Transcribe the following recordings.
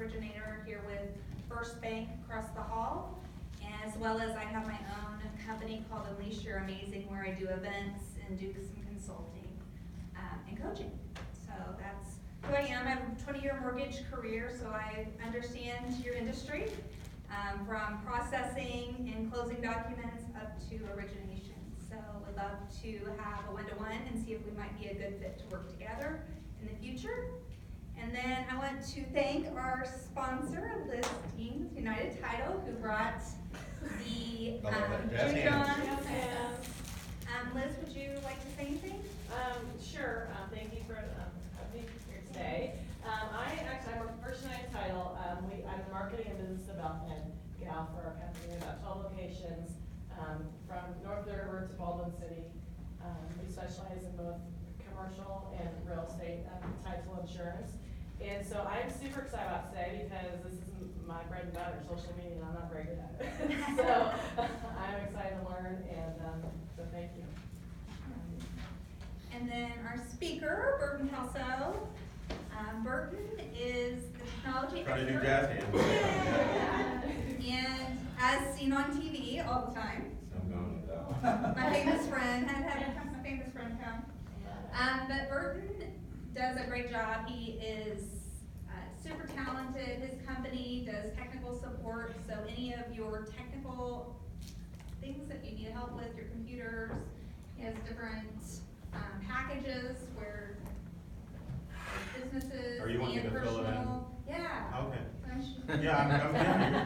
originator here with First Bank across the hall, as well as I have my own company called Unleash Your Amazing, where I do events and do some consulting and coaching. So that's who I am. I have a 20-year mortgage career, so I understand your industry, from processing and closing documents up to origination. So would love to have a one-to-one and see if we might be a good fit to work together in the future. And then I want to thank our sponsor of listings, United Title, who brought the Judy on. Liz, would you like to say anything? Sure. Thank you for having me here today. I work for First United Title. I'm the marketing and business development gal for our company. We have about 12 locations, from North River to Baldwin City. We specialize in both commercial and real estate title insurance. And so I'm super excited about today because this is my bread and butter, social media, and I'm not very good at it. So I'm excited to learn, and so thank you. And then our speaker, Burton Kelso. Burton is the technology Trying to do expert. jazz hands. And as seen on TV all the time. I'm going with that. My famous friend, had my famous friend come. But Burton does a great job. He is super talented. His company does technical support, so any of your technical things that you need help with, your computers, he has different packages where businesses Or you want me and to fill it in? personal. Yeah. Okay. Yeah,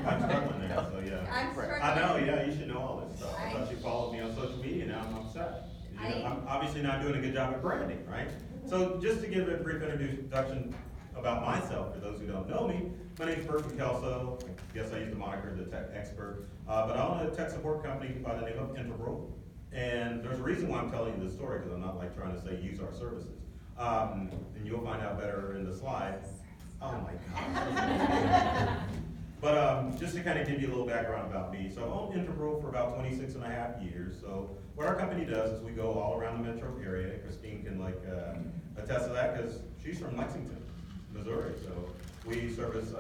I'm struggling there, so yeah. I'm struggling. I know, yeah, you should know all this stuff. I thought you followed me on social media, now I'm upset. You know, I'm obviously not doing a good job at branding, right? So just to give a brief introduction about myself, for those who don't know me, my name is Burton Kelso. I guess I use the moniker the tech expert, but I own a tech support company by the name of Integral. And there's a reason why I'm telling you this story, because I'm not like trying to say use our services. And you'll find out better in the slides. Oh my God. But just to kind of give you a little background about me. So I've owned Integral for about 26 and a half years. So what our company does is we go all around the metro area. Christine can attest to that because she's from Lexington, Missouri. So we service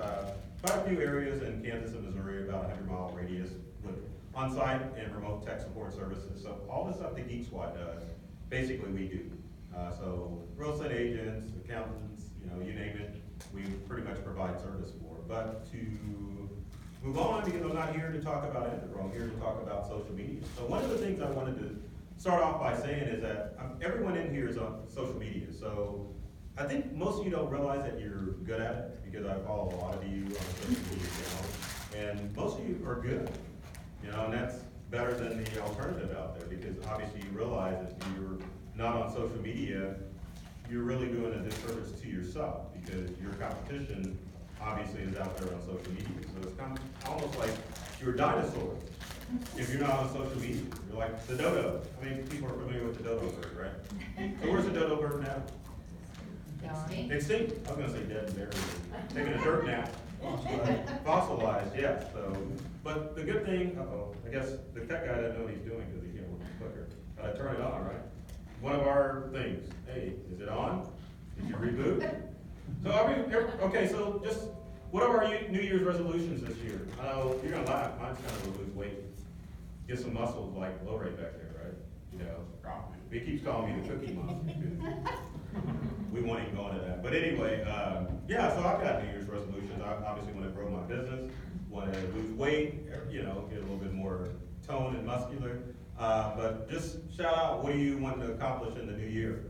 quite a few areas in Kansas and Missouri, about a 100-mile radius with on-site and remote tech support services. So all the stuff that Geek Squad does, basically we do. So real estate agents, accountants, you name it, we pretty much provide service for. But to move on, because I'm not here to talk about Integral, I'm here to talk about social media. So one of the things I wanted to start off by saying is that everyone in here is on social media. So I think most of you don't realize that you're good at it, because I follow a lot of you on social media channels, and most of you are good. And that's better than the alternative out there, because obviously you realize if you're not on social media, you're really doing a disservice to yourself, because your competition obviously is out there on social media. So it's kind of almost like you're a dinosaur if you're not on social media. You're like the dodo. I mean, people are familiar with the dodo bird, right? So where's the dodo bird now? Extinct. I was gonna say dead and buried. Taking a dirt nap. Fossilized, yeah. So, but the good thing, I guess the tech guy doesn't know what he's doing because he can't work the clicker. But I turn it on, right? One of our things. Hey, is it on? Did you reboot? So okay, so just what are our New Year's resolutions this year? Oh, you're gonna laugh. Mine's kind of to lose weight, get some muscles like Lorraine back there, right? He keeps calling me the Cookie Monster. We won't even go into that. But anyway, yeah. So I've got New Year's resolutions. I obviously want to grow my business, want to lose weight, get a little bit more tone and muscular. But just shout out, what do you want to accomplish in the new year?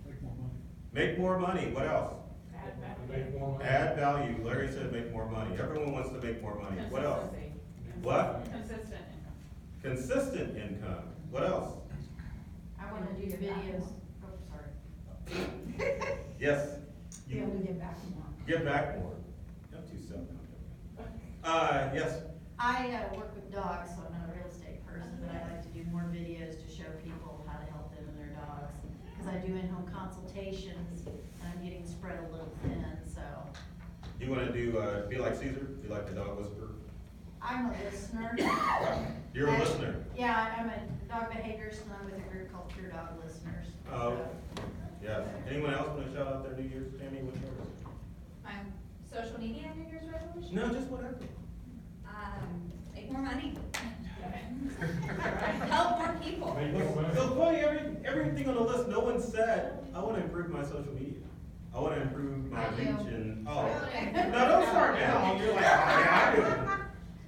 Make more money. Make more money. What else? Add value. Make more money. Add value. Larry said make more money. Everyone wants to make more money. What else? Consistency. What? Consistent income. Consistent income. What else? I want to do videos. Oh, sorry. Yes. Be able to give back more. Give back more. Not too self-confident. Yes. I work with dogs, so I'm not a real estate person, but I like to do more videos to show people how to help them and their dogs. Because I do in-home consultations, and I'm getting spread a little thin, so. You want to do be like Caesar? Be like the dog whisperer? I'm a listener. You're a And- listener. Yeah, I'm a dog behaviorist, and I'm with a group called Pure Dog Listeners. Oh. So, Yes. Anyone else want to shout out their New Year's? Tammy, what's yours? Social media New Year's resolution. No, just whatever. Make more money. Help more people. So funny, everything on the list, no one said, I wanna improve my social media. I wanna improve my I do. reach and, oh. No, don't start now, you're like, oh, yeah, I do.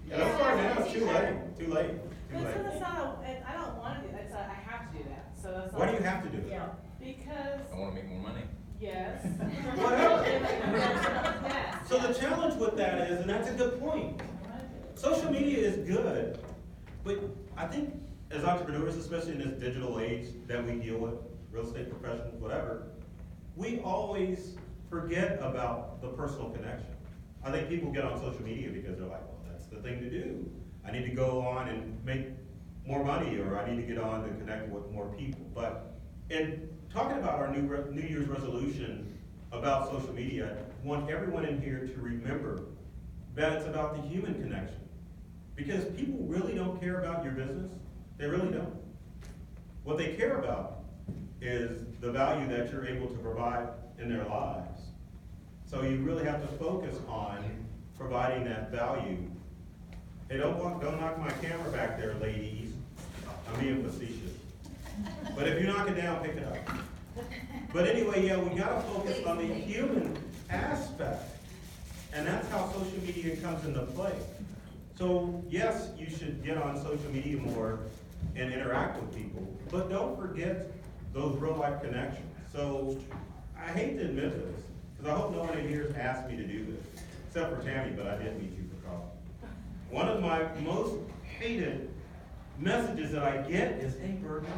Yeah, don't start now, it's too late, too late, too But so late. that's not, I don't wanna do that, it's, I have to do that, so that's. Why do you have to do it? Yeah, because, I wanna make more money. yes. Whatever. Yes. So the challenge with that is, and that's a good point, social media is good, but I think as entrepreneurs, especially in this digital age that we deal with, real estate professionals, whatever, we always forget about the personal connection. I think people get on social media because they're like, well, that's the thing to do. I need to go on and make more money, or I need to get on to connect with more people. But in talking about our New Year's resolution about social media, I want everyone in here to remember that it's about the human connection. Because people really don't care about your business. They really don't. What they care about is the value that you're able to provide in their lives. So you really have to focus on providing that value. Hey, don't knock my camera back there, ladies. I'm being facetious. But if you knock it down, pick it up. But anyway, yeah, we gotta focus on the human aspect. And that's how social media comes into play. So yes, you should get on social media more and interact with people, but don't forget those real life connections. So I hate to admit this, because I hope no one in here has asked me to do this, except for Tammy, but I did meet you for coffee. One of my most hated messages that I get is, hey Bergen,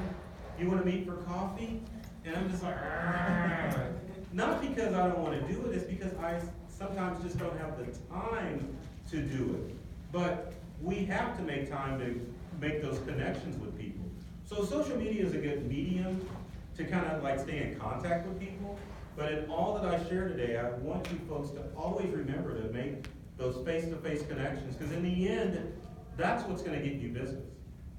you wanna meet for coffee? And I'm just like, "Argh." Not because I don't wanna do it, it's because I sometimes just don't have the time to do it. But we have to make time to make those connections with people. So social media is a good medium to kind of like stay in contact with people. But in all that I share today, I want you folks to always remember to make those face-to-face connections, because in the end, that's what's gonna get you business.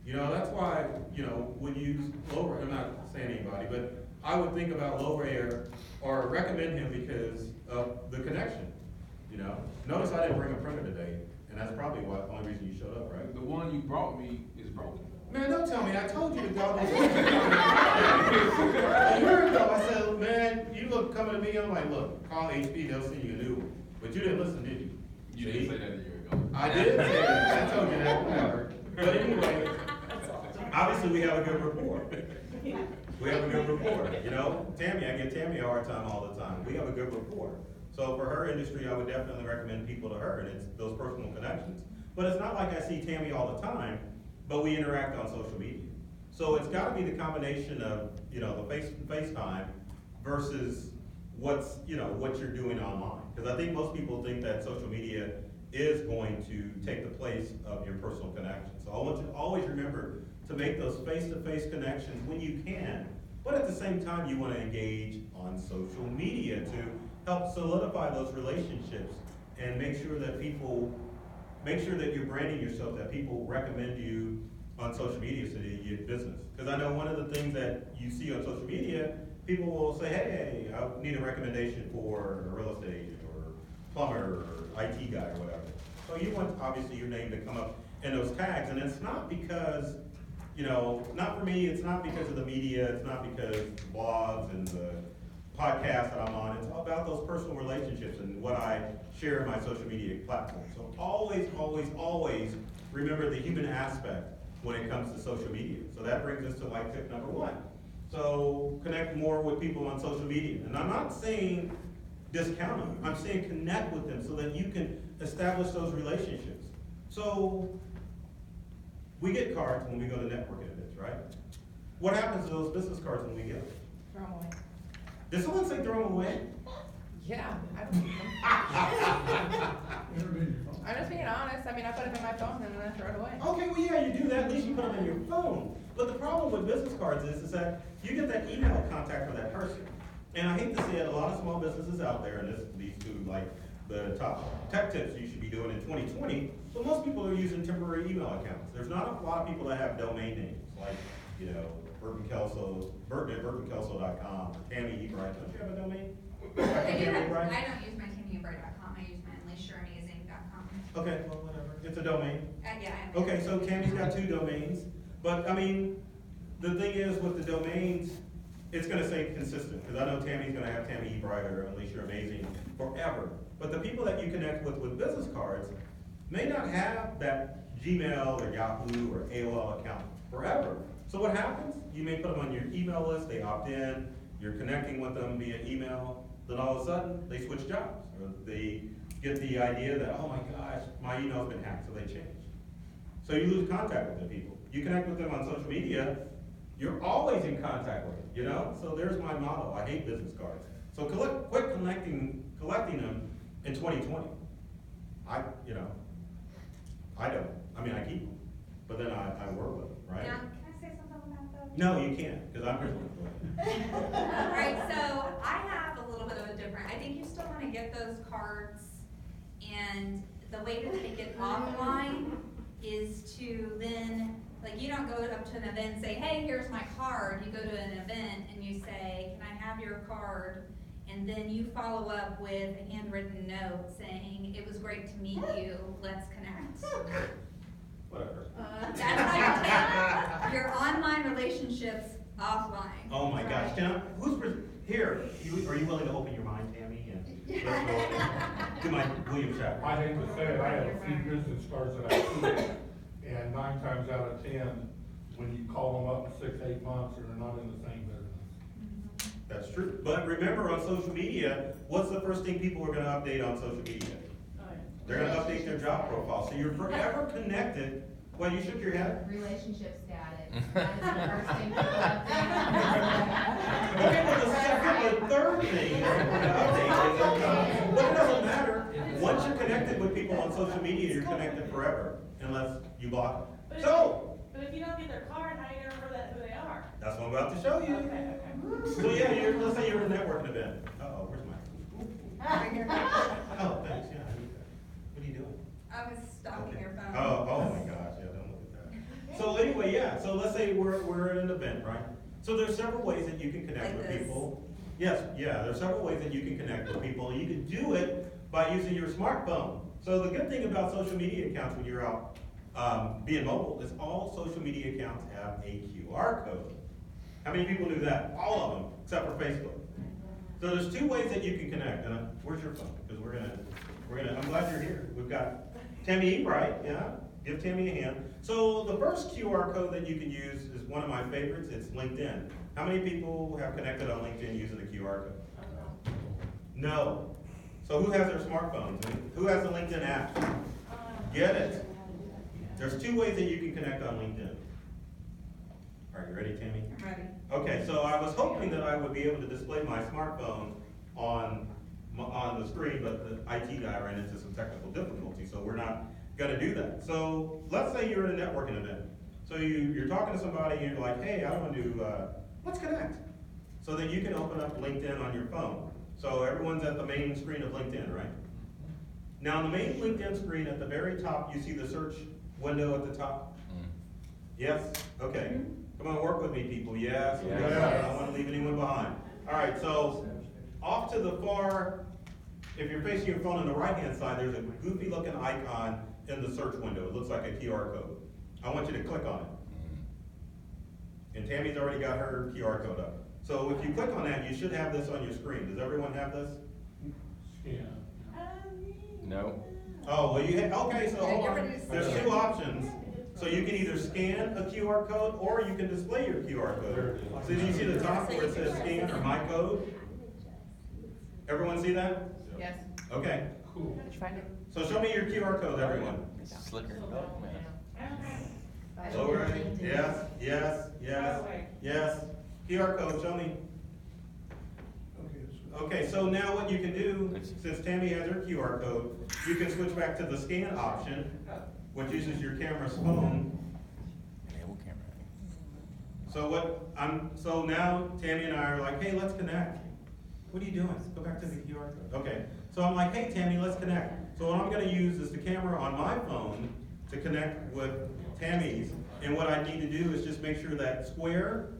You know, that's why, you know, when you use Low, I'm not saying anybody, but I would think about Low Air or recommend him because of the connection, you know? Notice I didn't bring a printer today, and that's probably the only reason you showed up, right? The one you brought me is broken. Man, don't tell me, I told you to go. A year ago, I said, man, you look coming to me, I'm like, look, call HP, they'll send you a new one. But you didn't listen, did you? You See? didn't say that a year ago. I did say that, I told you that, whatever. But anyway, obviously, we have a good rapport. We have a good rapport, you know? Tammy, I give Tammy a hard time all the time. We have a good rapport. So for her industry, I would definitely recommend people to her, and it's those personal connections. But it's not like I see Tammy all the time, but we interact on social media. So it's gotta be the combination of, you know, the face time versus what's, you know, what you're doing online. Because I think most people think that social media is going to take the place of your personal connection. So I want you to always remember to make those face-to-face connections when you can, but at the same time, you wanna engage on social media to help solidify those relationships and make sure that you're branding yourself, that people recommend you on social media so that you get business. Because I know one of the things that you see on social media, people will say, hey, I need a recommendation for a real estate agent or plumber or IT guy or whatever. So you want, obviously, your name to come up in those tags, and it's not because, you know, not for me, it's not because of the media, it's not because blogs and the podcast that I'm on, it's all about those personal relationships and what I share in my social media platform. So always, always, always remember the human aspect when it comes to social media. So that brings us to like tip number 1. So connect more with people on social media. And I'm not saying discount them, I'm saying connect with them so that you can establish those relationships. So we get cards when we go to networking events, right? What happens to those business cards when we get them? Throw 'em away. Did someone say throw them away? Yeah, I don't need them. I'm just being honest. I mean, I put them in my phone and then I throw it away. Okay, well, yeah, you do that, at least you put them in your phone. But the problem with business cards is that you get that email contact for that person. And I hate to say it, a lot of small businesses out there, and this leads to like the top tech tips you should be doing in 2020, but most people are using temporary email accounts. There's not a lot of people that have domain names, like, you know, Burton at burtonkelso.com, or Tammy Ebright, don't you have a domain? I do have, I don't use my Tammy Bright tammyebride.com. I use my unleashyouramazing.com. Okay, well, whatever, it's a domain. Yeah. Okay, so Tammy's got 2 domains, but I mean, the thing is with the domains, it's gonna stay consistent, because I know Tammy's gonna have Tammy Bride or Unleash Your Amazing forever. But the people that you connect with business cards may not have that Gmail or Yahoo or AOL account forever. So what happens? You may put them on your email list, they opt in, you're connecting with them via email, then all of a sudden, they switch jobs. Or they get the idea that, oh my gosh, my email's been hacked, so they change. So you lose contact with the people. You connect with them on social media, you're always in contact with them, you know? So there's my motto, I hate business cards. So quit collecting them in 2020. I don't, I mean, I keep them, but then I work with them, right? Now, can I say something about those? No, you can't, because I'm Christian. Alright, so I have a little bit of a different, I think you still wanna get those cards, and the way to take it offline is to then, like, you don't go up to an event and say, hey, here's my card. You go to an event and you say, can I have your card? And then you follow up with a handwritten note saying, it was great to meet you, let's connect. Whatever. That's how you take your online relationships offline. Oh my gosh, here, are you willing to open your mind, Tammy? And let's go to my William Shatner. I hate to say it, I have a few business cards that I keep, and 9 times out of 10, when you call them up in 6, 8 months, they're not in the same business. That's true. But remember, on social media, what's the first thing people are gonna update on social media? They're gonna update their job profile, so you're forever connected. Well, you shook your head? Relationship status, that is the first thing people update. Okay, but the second or third thing they're gonna update is their job. But it doesn't matter. Once you're connected with people on social media, you're connected forever, unless you block them. So, But if you don't get their card, how you never know who they are? that's what I'm about to show you. Okay. So yeah, let's say you're at a networking event. Uh-oh, where's my? Oh, thanks, yeah, I need that. What are you doing? I was stalking Okay. your phone. Oh my gosh, yeah, don't look at that. So anyway, yeah, so let's say we're at an event, right? So there's several ways that you can connect Like with this. people. Yes, yeah, there's several ways that you can connect with people. You can do it by using your smartphone. So the good thing about social media accounts when you're out being mobile is all social media accounts have a QR code. How many people knew that? All of them, except for Facebook. So there's 2 ways that you can connect. And where's your phone? Because we're gonna, I'm glad you're here. We've got Tammy Ebright, yeah? Give Tammy a hand. So the first QR code that you can use is one of my favorites. It's LinkedIn. How many people have connected on LinkedIn using the QR code? No. So who has their smartphones? Who has the LinkedIn app? Get it. There's 2 ways that you can connect on LinkedIn. Are you ready, Tammy? I'm ready. Okay, so I was hoping that I would be able to display my smartphone on the screen, but the IT guy ran into some technical difficulty, so we're not gonna do that. So let's say you're at a networking event. So you're talking to somebody and you're like, hey, I want to let's connect. So then you can open up LinkedIn on your phone. So everyone's at the main screen of LinkedIn, right? Now on the main LinkedIn screen at the very top, you see the search window at the top? Yes? Okay. Come on, work with me, people. Yes? Yes. I don't want to leave anyone behind. All right, so off to the far, if you're facing your phone on the right-hand side, there's a goofy-looking icon in the search window. It looks like a QR code. I want you to click on it. And Tammy's already got her QR code up. So if you click on that, you should have this on your screen. Does everyone have this? Scan. No. Oh, well, okay, so hold you're on. ready to There's scan. 2 options. So you can either scan a QR code or you can display your QR There code. it is. So do you see the top where it says scan or my code? Everyone see that? Yes. Okay, Cool. Did you find it? so show me your QR code, everyone. Slicker. Lower it, yes, yes, yes, yes. QR code, show me. Okay, so now what you can do, since Tammy has her QR code, you can switch back to the scan option, which uses your camera's phone. So now Tammy and I are like, hey, let's connect. What are you doing? Go back to the QR code. Okay, so I'm like, hey, Tammy, let's connect. So what I'm gonna use is the camera on my phone to connect with Tammy's. And what I need to do is just make sure that square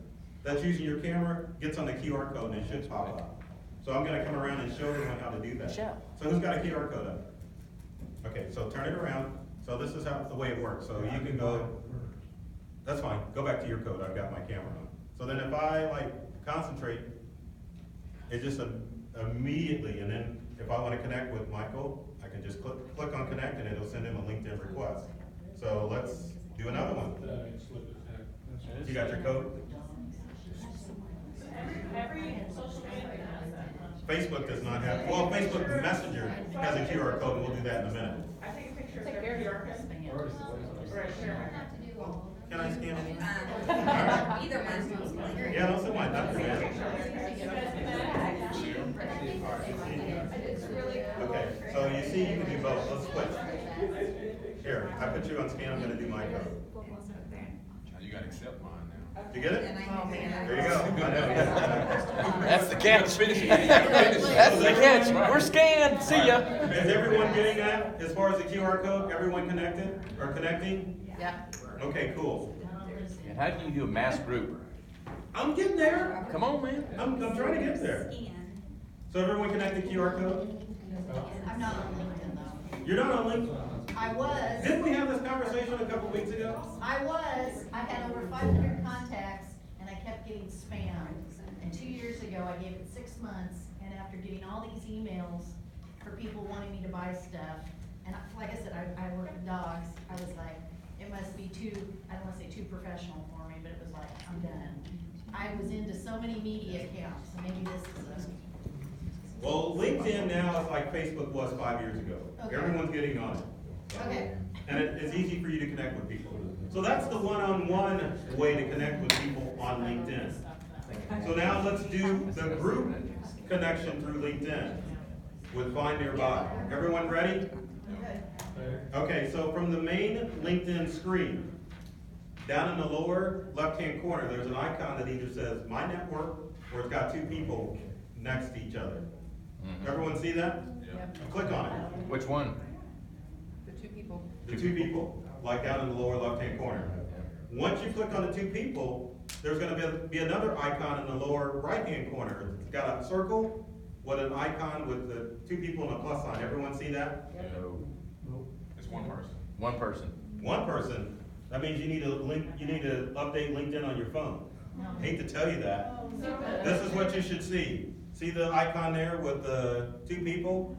that's using your camera gets on the QR code and it should pop up. So I'm gonna come around and show everyone how to do that. Michelle. So who's got a QR code up? Okay, so turn it around. So this is how, the way it works. So you can go, that's fine, go back to your code. I've got my camera on. So then if I like concentrate, it just immediately, and then if I wanna connect with Michael, I can just click on connect and it'll send him a LinkedIn request. So let's do another one. It's slick as heck. You got your code? Every social media has that. Facebook does not have, well, Facebook Messenger has a QR code, and we'll do that in a minute. I take a picture of Take every care. QR code. Right, sure. Can I scan it? Either one. Yeah, don't send mine, not your man. It's really cool. Okay, so you see, you can do both, let's switch. Here, I put you on scan, I'm gonna do my code. You gotta accept mine now. You get it? And I can say that. There you go. I know. That's the catch. That's the catch. We're scanned. See ya. Is everyone getting that, as far as the QR code, everyone connected, or connecting? Yeah. Okay, cool. And how do you do a mass group? I'm getting there, Come on, man. I'm trying to get there. Scan. So everyone connected QR code? I'm not on LinkedIn though. You're not on LinkedIn? I was. Didn't we have this conversation a couple weeks ago? I was. I had over 500 contacts and I kept getting spammed. And 2 years ago, I gave it 6 months, and after getting all these emails for people wanting me to buy stuff, and like I said, I work with dogs, I was like, it must be too, I don't wanna say too professional for me, but it was like, I'm done. I was into so many media accounts, and maybe this is a, Well, LinkedIn now is like Facebook was 5 years ago. Okay. Everyone's getting on it. okay. And it's easy for you to connect with people. So that's the one-on-one way to connect with people on LinkedIn. So now let's do the group connection through LinkedIn with Find Nearby. Everyone ready? Okay, so from the main LinkedIn screen, down in the lower left-hand corner, there's an icon that either says My Network or it's got two people next to each other. Everyone see that? Click on it. Which one? The two people. The two people, like down in the lower left-hand corner. Once you click on the two people, there's gonna be another icon in the lower right-hand corner. It's got a circle with an icon with the two people and a plus sign. Everyone see that? No. It's one person. One person. One person, that means you need to update LinkedIn on your phone. Hate to tell you that. This is what you should see. See the icon there with the two people?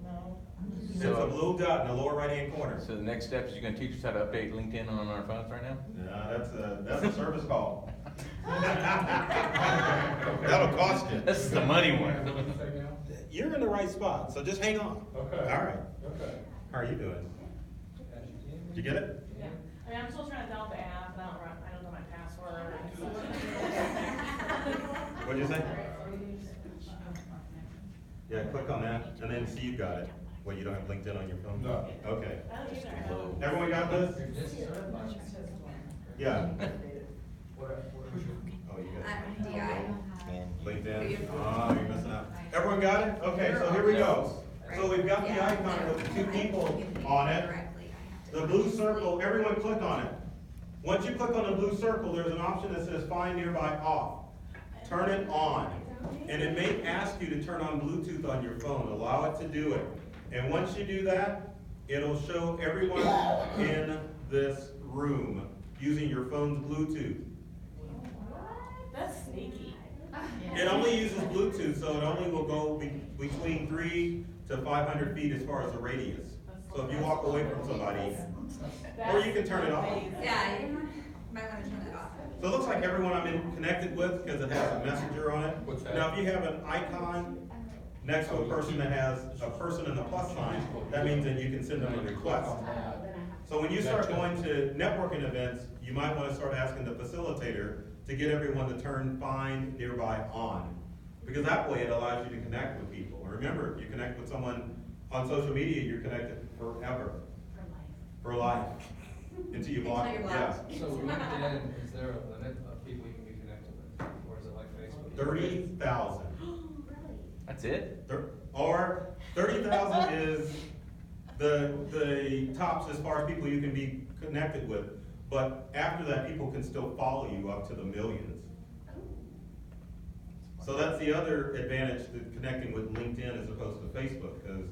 No. It's a blue dot in the lower right-hand corner. So the next step is you're gonna teach us how to update LinkedIn on our phones right now? Yeah, that's a service call. That'll cost you. This is the money one. You're in the right spot, so just hang on. Okay. All right. Okay. How are you doing? Did you get it? Yeah. I mean, I'm still trying to download the app, and I don't know my password. What'd you say? Yeah, click on that, and then see you got it. Well, you don't have LinkedIn on your phone? No. Okay. I don't either. Everyone got this? Yeah. Oh, you got it. DI. LinkedIn? Oh, you're missing out. Everyone got it? Okay, so here we go. So we've got the icon with the two people on it. The blue circle, everyone click on it. Once you click on the blue circle, there's an option that says Find Nearby Off. Turn it on. And it may ask you to turn on Bluetooth on your phone. Allow it to do it. And once you do that, it'll show everyone in this room using your phone's Bluetooth. That's sneaky. It only uses Bluetooth, so it only will go between 3 to 500 feet as far as the radius. So if you walk away from somebody, or you can turn it off. Yeah, you might want to turn it off. So it looks like everyone I'm connected with, because it has a messenger on it. What's that? Now, if you have an icon next to a person that has a person and a plus sign, that means that you can send them a request. So when you start going to networking events, you might want to start asking the facilitator to get everyone to turn Find Nearby on. Because that way it allows you to connect with people. Remember, if you connect with someone on social media, you're connected forever. For life. Until you block Until them, you're yeah. blocked. So LinkedIn, is there a limit of people you can be connected with, or is it like Facebook? 30,000. That's it? Or 30,000 is the tops as far as people you can be connected with. But after that, people can still follow you up to the millions. So that's the other advantage to connecting with LinkedIn as opposed to Facebook, because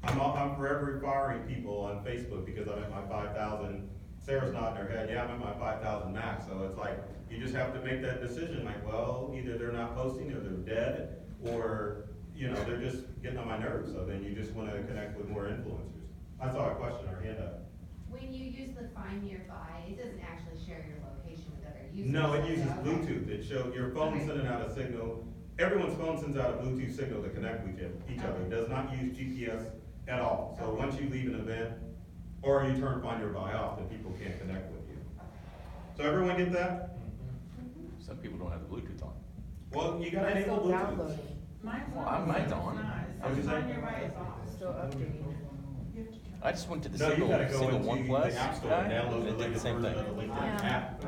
I'm forever firing people on Facebook because I'm at my 5,000. Sarah's nodding her head, yeah, I'm at my 5,000 max, so it's like, you just have to make that decision, like, well, either they're not posting, or they're dead, or, you know, they're just getting on my nerves, so then you just wanna connect with more influencers. I saw a question, or hand up. When you use the Find Nearby, it doesn't actually share your location with other users. No, it uses Okay. Bluetooth, it shows, your phone Okay. sending out a signal, everyone's phone sends out a Bluetooth signal to connect with each other, it does not use GPS at all. So Okay. once you leave an event, or you turn Find Your Buy off, then people can't connect with you. So everyone get that? Some people don't have the Bluetooth on. Well, you gotta enable Bluetooth. Well, mine's on. What'd you say? Still updating. I just went to the No, you gotta go single into One Plus the App Store guy, and download and the it did the latest same version thing. of the LinkedIn app.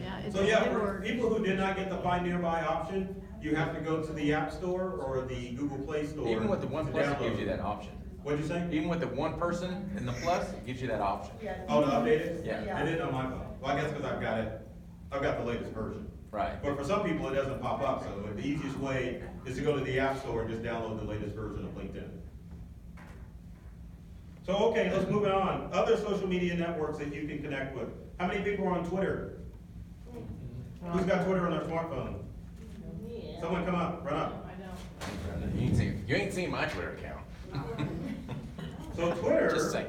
Yeah, it So yeah, did for work. people who did not get the Find Nearby option, you have to go to the App Store or the Google Play Store. Even with the One to Plus, it download gives you that option. What'd you say? Even with the one person in the Plus, it gives you that option. Oh, to update it? Yeah. I didn't on my phone. Well, I guess because I've got the latest version. Right. But for some people, it doesn't pop up, so the easiest way is to go to the App Store and just download the latest version of LinkedIn. So, okay, let's move it on. Other social media networks that you can connect with. How many people are on Twitter? Who's got Twitter on their smartphone? Yeah. Someone come up, run up. I know. You ain't seen my Twitter account. So Twitter, Just saying.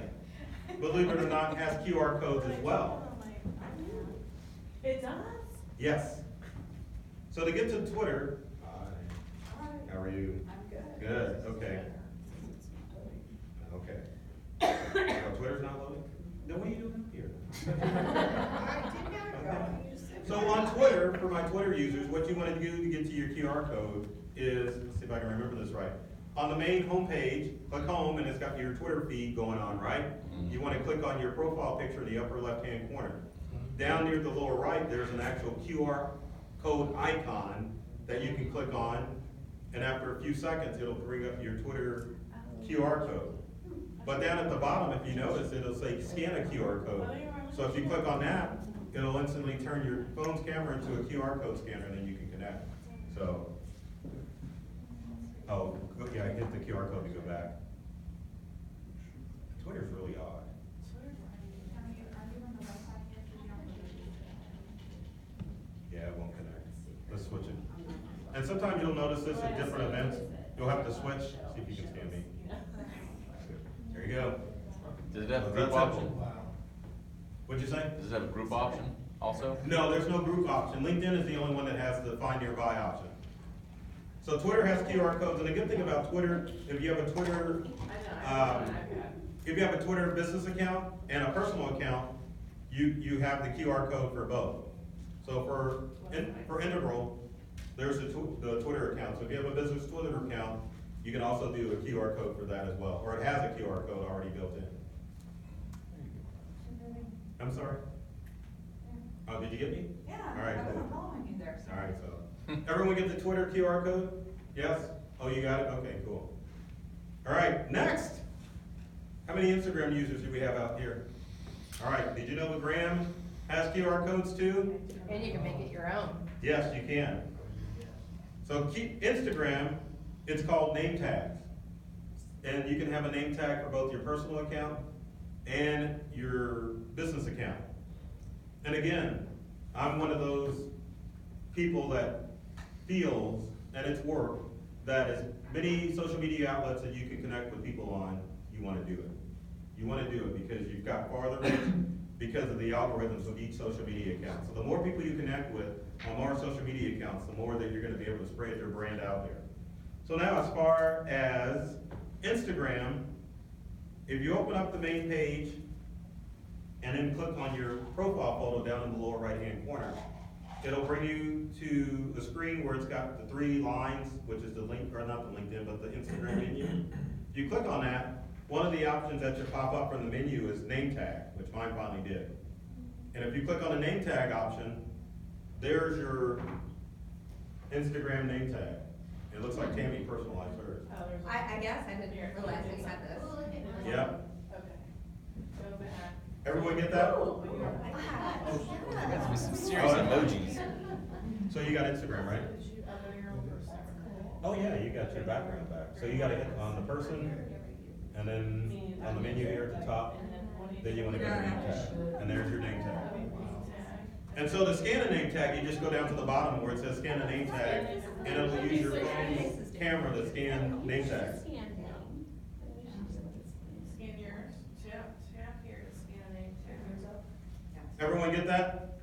believe it or not, has QR codes as well. It does? Yes. So to get to Twitter, how are you? I'm good. Good, okay. Okay. Oh, Twitter's not loading? Then what are you doing up here? Okay. So on Twitter, for my Twitter users, what you want to do to get to your QR code is, let's see if I can remember this right. On the main homepage, click home and it's got your Twitter feed going on, right? You want to click on your profile picture in the upper left-hand corner. Down near the lower right, there's an actual QR code icon that you can click on, and after a few seconds, it'll bring up your Twitter QR code. But down at the bottom, if you notice, it'll say scan a QR code. So if you click on that, it'll instantly turn your phone's camera into a QR code scanner, and then you can connect. So, oh, yeah, hit the QR code to go back. Twitter's really odd. Yeah, it won't connect. Let's switch it. And sometimes you'll notice this at different events. You'll have to switch, see if you can stand me. There you go. Does it have a Well, group that's option? simple. What'd you say? Does it have a group option also? No, there's no group option. LinkedIn is the only one that has the Find Nearby option. So Twitter has QR codes, and the good thing about Twitter, if you have a Twitter, if you have a Twitter business account and a personal account, you have the QR code for both. So for Integral, there's the Twitter account. So if you have a business Twitter account, you can also do a QR code for that as well, or it has a QR code already built in. I'm sorry? Oh, did you get me? Yeah, All right, I wasn't cool. following you there, All sorry. right, so, everyone get the Twitter QR code? Yes? Oh, you got it? Okay, cool. All right, next. How many Instagram users do we have out here? All right, did you know that Graham has QR codes too? And you can make it your own. Yes, you can. So Instagram, it's called name tags. And you can have a name tag for both your personal account and your business account. And again, I'm one of those people that feels, and it's work, that as many social media outlets that you can connect with people on, you wanna do it. You wanna do it because you've got farther reach because of the algorithms of each social media account. So the more people you connect with on more social media accounts, the more that you're gonna be able to spread your brand out there. So now as far as Instagram, if you open up the main page and then click on your profile photo down in the lower right-hand corner, it'll bring you to the screen where it's got the 3 lines, which is the link, or not the LinkedIn, but the Instagram menu. If you click on that, one of the options that should pop up from the menu is name tag, which mine finally did. And if you click on the name tag option, there's your Instagram name tag. It looks like Tammy personalized hers. I guess I didn't realize we had this. Yep. Okay. Go back. Everyone get that? There has to be some serious emojis. So you got Instagram, right? Oh, yeah, you got your background back. So you gotta hit on the person, and then on the menu here at the top, then you wanna go to name tag, and there's your name tag. And so to scan a name tag, you just go down to the bottom where it says scan a name tag, and it'll use your phone's camera to scan name tags. Scan yours, tap here to scan a name tag. Everyone get that?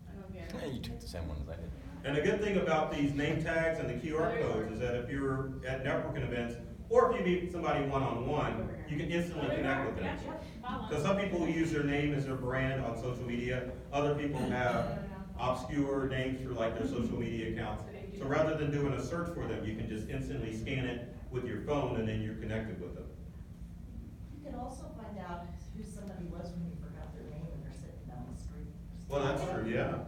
I don't get Yeah, it. you took the same one as I did. And the good thing about these name tags and the QR codes is that if you're at networking events, or if you meet somebody one-on-one, you can instantly connect with them. Because some people use their name as their brand on social media, other people have obscure names for like their social media accounts. So rather than doing a search for them, you can just instantly scan it with your phone and then you're connected with them. You can also find out who somebody was when you forgot their name and they're sitting down the street. Well, that's true, yeah,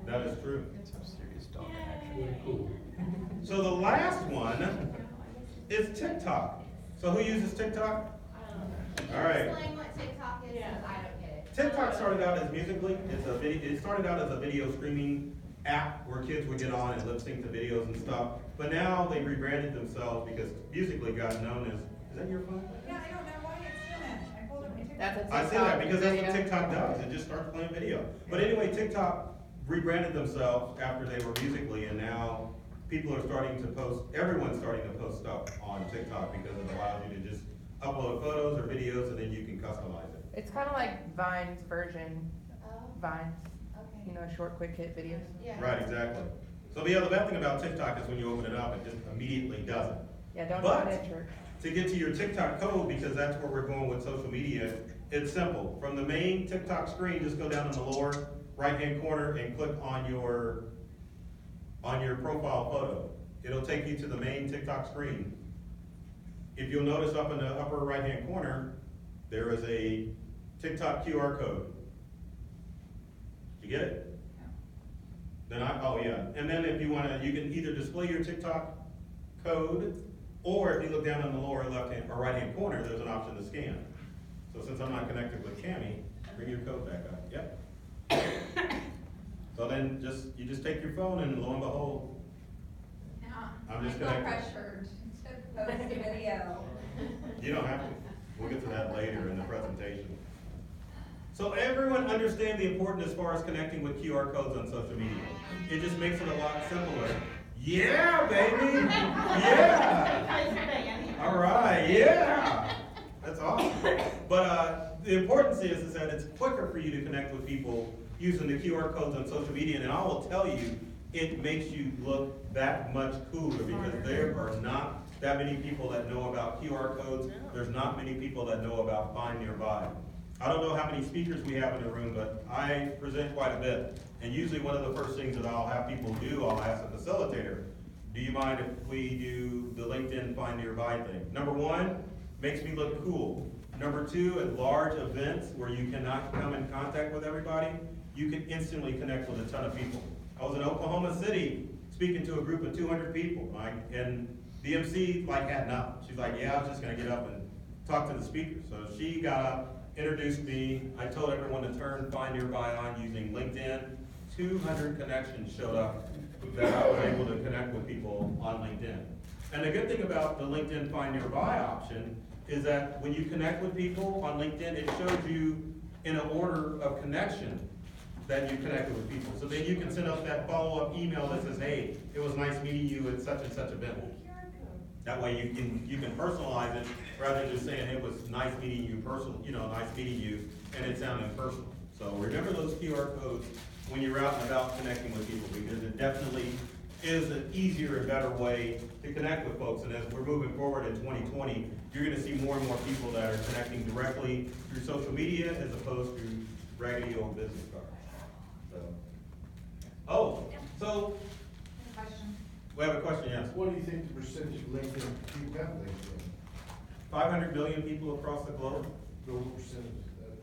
that is true. Some serious dog Really action. cool. So the last one is TikTok. So who uses TikTok? All right. Explain what TikTok is, Yeah. 'cause I don't get it. TikTok started out as Musical.ly. It started out as a video streaming app where kids would get on and lip sync to videos and stuff. But now they rebranded themselves because Musical.ly got known as, is that your phone? Yeah, I don't know why it's doing it. I pulled up my TikTok. That's a TikTok. I see that because that's what video. TikTok does. It just starts playing video. But anyway, TikTok rebranded themselves after they were Musical.ly, and now people are starting to post, everyone's starting to post stuff on TikTok because it allows you to just upload photos or videos and then you can customize it. It's kind of like Vine's version, Oh, Vines, okay. you know, short, quick hit videos. Yeah. Right, exactly. So the bad thing about TikTok is when you open it up, it just immediately does it. Yeah, don't But- do it at church. To get to your TikTok code, because that's where we're going with social media, it's simple. From the main TikTok screen, just go down in the lower right-hand corner and click on your profile photo. It'll take you to the main TikTok screen. If you'll notice up in the upper right-hand corner, there is a TikTok QR code. Did you get it? Oh yeah, and then if you wanna, you can either display your TikTok code, or if you look down in the lower left-hand or right-hand corner, there's an option to scan. So since I'm not connected with Cami, bring your code back up, yep. So then you just take your phone and lo and behold, Now, I'm just I feel connected. pressured to post a video. You don't have to, we'll get to that later in the presentation. So everyone understand the importance as far as connecting with QR codes on social media. It just makes it a lot simpler. Yeah, baby, yeah. All right, yeah, that's awesome. But the importance is that it's quicker for you to connect with people using the QR codes on social media, and I will tell you, it makes you look that much cooler because there are not that many people that know about QR codes. There's not many people that know about Find Nearby. I don't know how many speakers we have in the room, but I present quite a bit. And usually one of the first things that I'll have people do, I'll ask the facilitator, do you mind if we do the LinkedIn Find Nearby thing? Number one, makes me look cool. Number two, at large events where you cannot come in contact with everybody, you can instantly connect with a ton of people. I was in Oklahoma City speaking to a group of 200 people, and the MC had nothing. She's like, yeah, I was just gonna get up and talk to the speaker. So she got up, introduced me. I told everyone to turn Find Nearby on using LinkedIn. 200 connections showed up that I was able to connect with people on LinkedIn. And the good thing about the LinkedIn Find Nearby option is that when you connect with people on LinkedIn, it shows you in an order of connection that you connected with people. So then you can send out that follow-up email that says, hey, it was nice meeting you at such and such event. That way you can personalize it rather than just saying it was nice meeting you nice meeting you, and it sounded personal. So remember those QR codes when you're out and about connecting with people, because it definitely is an easier and better way to connect with folks. And as we're moving forward in 2020, you're gonna see more and more people that are connecting directly through social media as opposed to raggedy old business cards. So, Question. we have a question, yes. What do you think the percentage of LinkedIn people got LinkedIn? 500 million people across the globe. What percentage is that?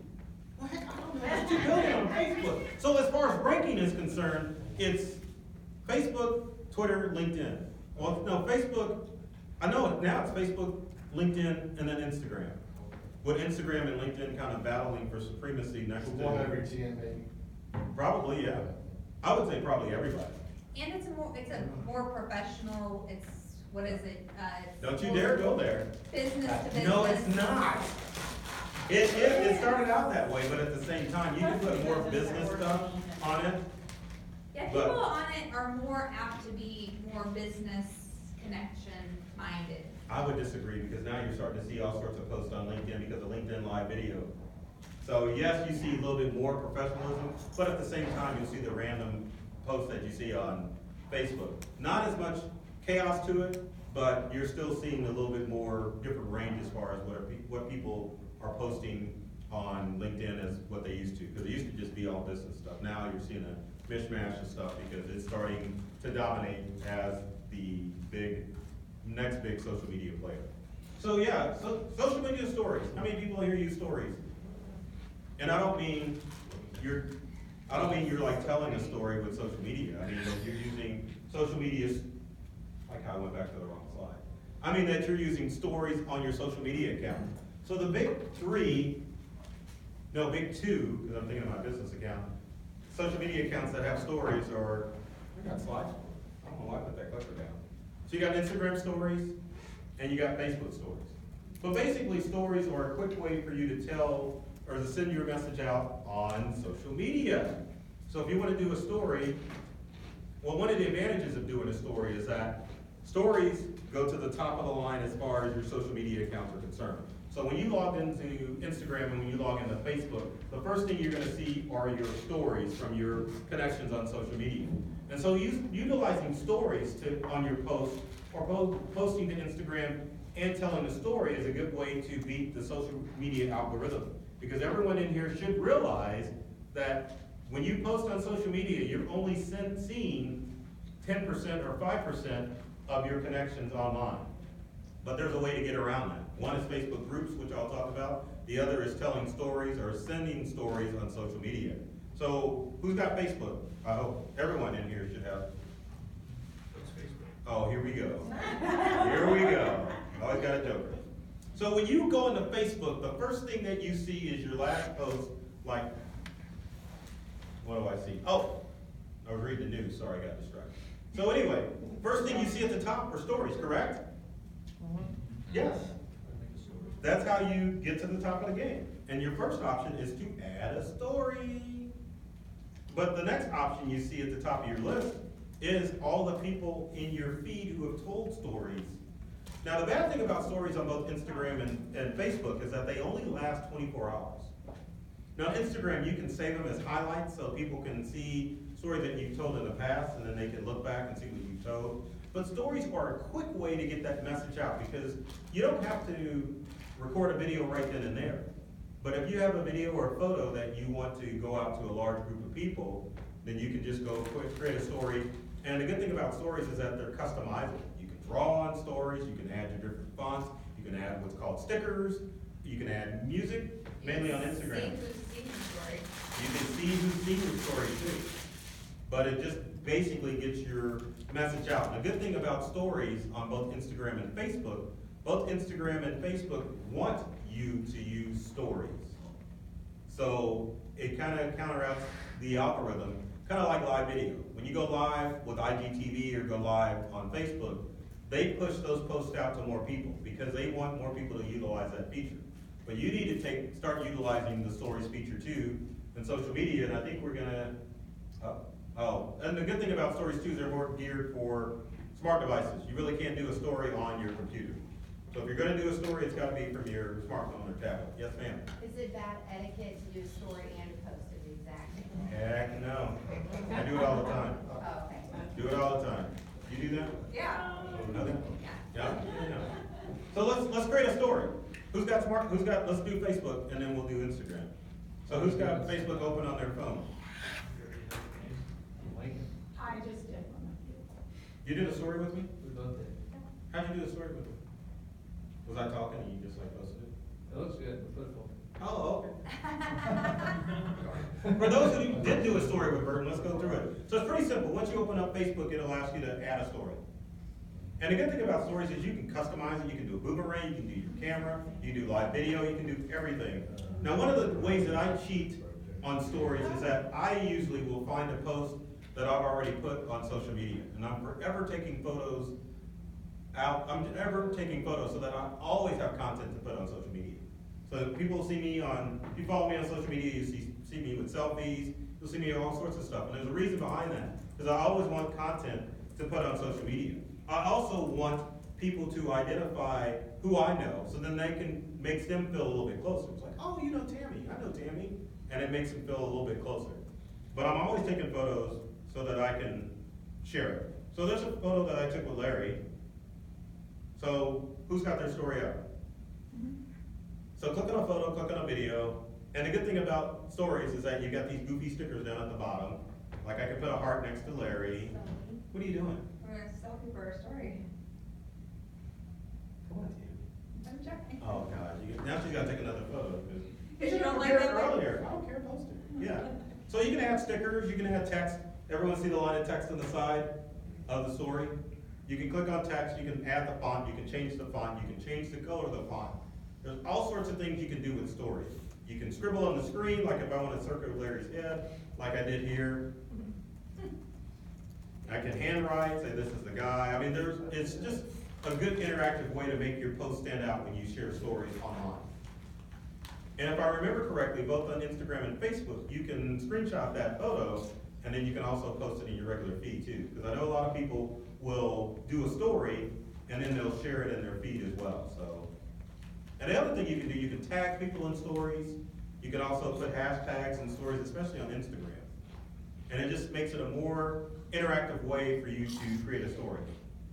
Well, heck, I don't know. That's 2 billion on Facebook. So as far as ranking is concerned, it's Facebook, Twitter, LinkedIn. Well, no, Facebook, I know it now, it's Facebook, LinkedIn, and then Instagram. With Instagram and LinkedIn kind of battling for supremacy next to. One every 10 maybe? Probably, yeah. I would say probably everybody. And it's a more professional, it's what is it? Don't you dare go there. Business to business. No, it's not. It started out that way, but at the same time, you can put more business stuff on it. Yeah, but- people on it are more apt to be more business connection minded. I would disagree, because now you're starting to see all sorts of posts on LinkedIn because of LinkedIn Live video. So yes, you see a little bit more professionalism, but at the same time, you'll see the random posts that you see on Facebook. Not as much chaos to it, but you're still seeing a little bit more different range as far as what people are posting on LinkedIn as what they used to. Because it used to just be all business stuff. Now you're seeing a mishmash of stuff because it's starting to dominate as the next big social media player. So yeah, so social media stories. How many people here use stories? And I don't mean you're like telling a story with social media. I mean that you're using social media, like how I went back to the wrong slide. I mean that you're using stories on your social media account. So the big two, because I'm thinking of my business account, social media accounts that have stories are, I got slides. I don't know why I put that clicker down. So you got Instagram stories and you got Facebook stories. But basically stories are a quick way for you to tell or to send your message out on social media. So if you want to do a story, well, one of the advantages of doing a story is that stories go to the top of the line as far as your social media accounts are concerned. So when you log into Instagram and when you log into Facebook, the first thing you're gonna see are your stories from your connections on social media. And so utilizing stories on your post or posting to Instagram and telling a story is a good way to beat the social media algorithm. Because everyone in here should realize that when you post on social media, you're only seeing 10% or 5% of your connections online. But there's a way to get around that. One is Facebook groups, which I'll talk about. The other is telling stories or sending stories on social media. So who's got Facebook? I hope everyone in here should have. Oh, here we go. Here we go. Always got a joker. So when you go into Facebook, the first thing that you see is your last post, like, what do I see? Oh, I was reading the news, sorry, I got distracted. So anyway, first thing you see at the top are stories, correct? Yes. That's how you get to the top of the game. And your first option is to add a story. But the next option you see at the top of your list is all the people in your feed who have told stories. Now the bad thing about stories on both Instagram and Facebook is that they only last 24 hours. Now Instagram, you can save them as highlights so people can see stories that you've told in the past and then they can look back and see what you've told. But stories are a quick way to get that message out because you don't have to record a video right then and there. But if you have a video or a photo that you want to go out to a large group of people, then you can just go quick, create a story. And the good thing about stories is that they're customizable. You can draw on stories, you can add your different fonts, you can add what's called stickers, you can add music, mainly on Instagram. See who's story. You can see who's seen your story too. But it just basically gets your message out. The good thing about stories on both Instagram and Facebook, both Instagram and Facebook want you to use stories. So it kind of counteracts the algorithm, kind of like live video. When you go live with IGTV or go live on Facebook, they push those posts out to more people because they want more people to utilize that feature. But you need to start utilizing the stories feature too in social media, and I think we're gonna, and the good thing about stories too is they're more geared for smart devices. You really can't do a story on your computer. So if you're gonna do a story, it's gotta be from your smartphone or tablet. Yes, ma'am? Is it bad etiquette to do a story and post it exactly? Heck no. I do it all the time. Oh, okay. Do it all the time. You do that? Yeah. Nothing? Yeah. Yeah? So let's create a story. Let's do Facebook and then we'll do Instagram. So who's got Facebook open on their phone? I just did one. You did a story with me? We both did. How'd you do a story with me? Was I talking and you just like posted it? It looks good, the football. Oh, okay. For those who did do a story with Burton, let's go through it. So it's pretty simple. Once you open up Facebook, it'll ask you to add a story. And the good thing about stories is you can customize it. You can do a boomerang, you can do your camera, you can do live video, you can do everything. Now, one of the ways that I cheat on stories is that I usually will find a post that I've already put on social media. And I'm forever taking photos out, I'm ever taking photos so that I always have content to put on social media. So people see me if you follow me on social media, you see me with selfies, you'll see me with all sorts of stuff. And there's a reason behind that, because I always want content to put on social media. I also want people to identify who I know, so then makes them feel a little bit closer. It's like, oh, you know Tammy, I know Tammy, and it makes them feel a little bit closer. But I'm always taking photos so that I can share it. So there's a photo that I took with Larry. So who's got their story up? So click on a photo, click on a video, and the good thing about stories is that you got these goofy stickers down at the bottom. Like I could put a heart next to Larry. What are you doing? We're gonna selfie for our story. Come on, Tammy. I'm checking. Oh, gosh, now she's gotta take another photo, because. Because you don't like that one? Earlier, I don't care, post it, yeah. So you can add stickers, you can add text, everyone see the line of text on the side of the story? You can click on text, you can add the font, you can change the font, you can change the color of the font. There's all sorts of things you can do with stories. You can scribble on the screen, like if I want to circle Larry's head, like I did here. I can handwrite, say this is the guy. I mean, it's just a good interactive way to make your post stand out when you share stories online. And if I remember correctly, both on Instagram and Facebook, you can screenshot that photo, and then you can also post it in your regular feed too. Because I know a lot of people will do a story, and then they'll share it in their feed as well, so. And the other thing you can do, you can tag people in stories. You can also put hashtags in stories, especially on Instagram. And it just makes it a more interactive way for you to create a story.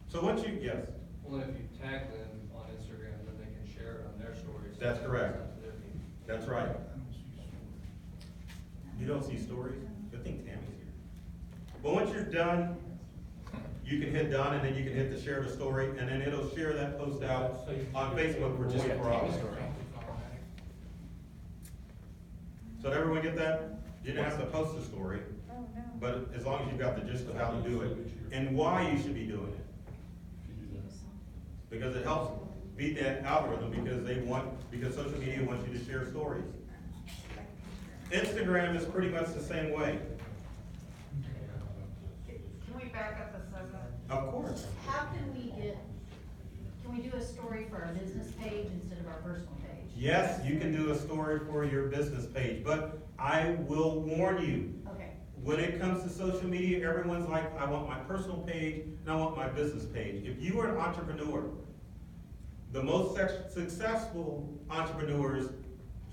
So once you, yes? Well, if you tag them on Instagram, then they can share it on their stories. That's correct. To their feed. That's right. You don't see stories? Good thing Tammy's here. But once you're done, you can hit done, and then you can hit the share the story, and then it'll share that post out on Facebook for just 4 hours. So did everyone get that? You didn't have to post the story, Oh, no. but as long as you've got the gist of how to do it, and why you should be doing it. Because it helps beat that algorithm, because social media wants you to share stories. Instagram is pretty much the same way. Can we back up a second? Of course. How can we do a story for our business page instead of our personal page? Yes, you can do a story for your business page, but I will warn you, Okay, when it comes to social media, everyone's like, I want my personal page and I want my business page. If you are an entrepreneur, the most successful entrepreneurs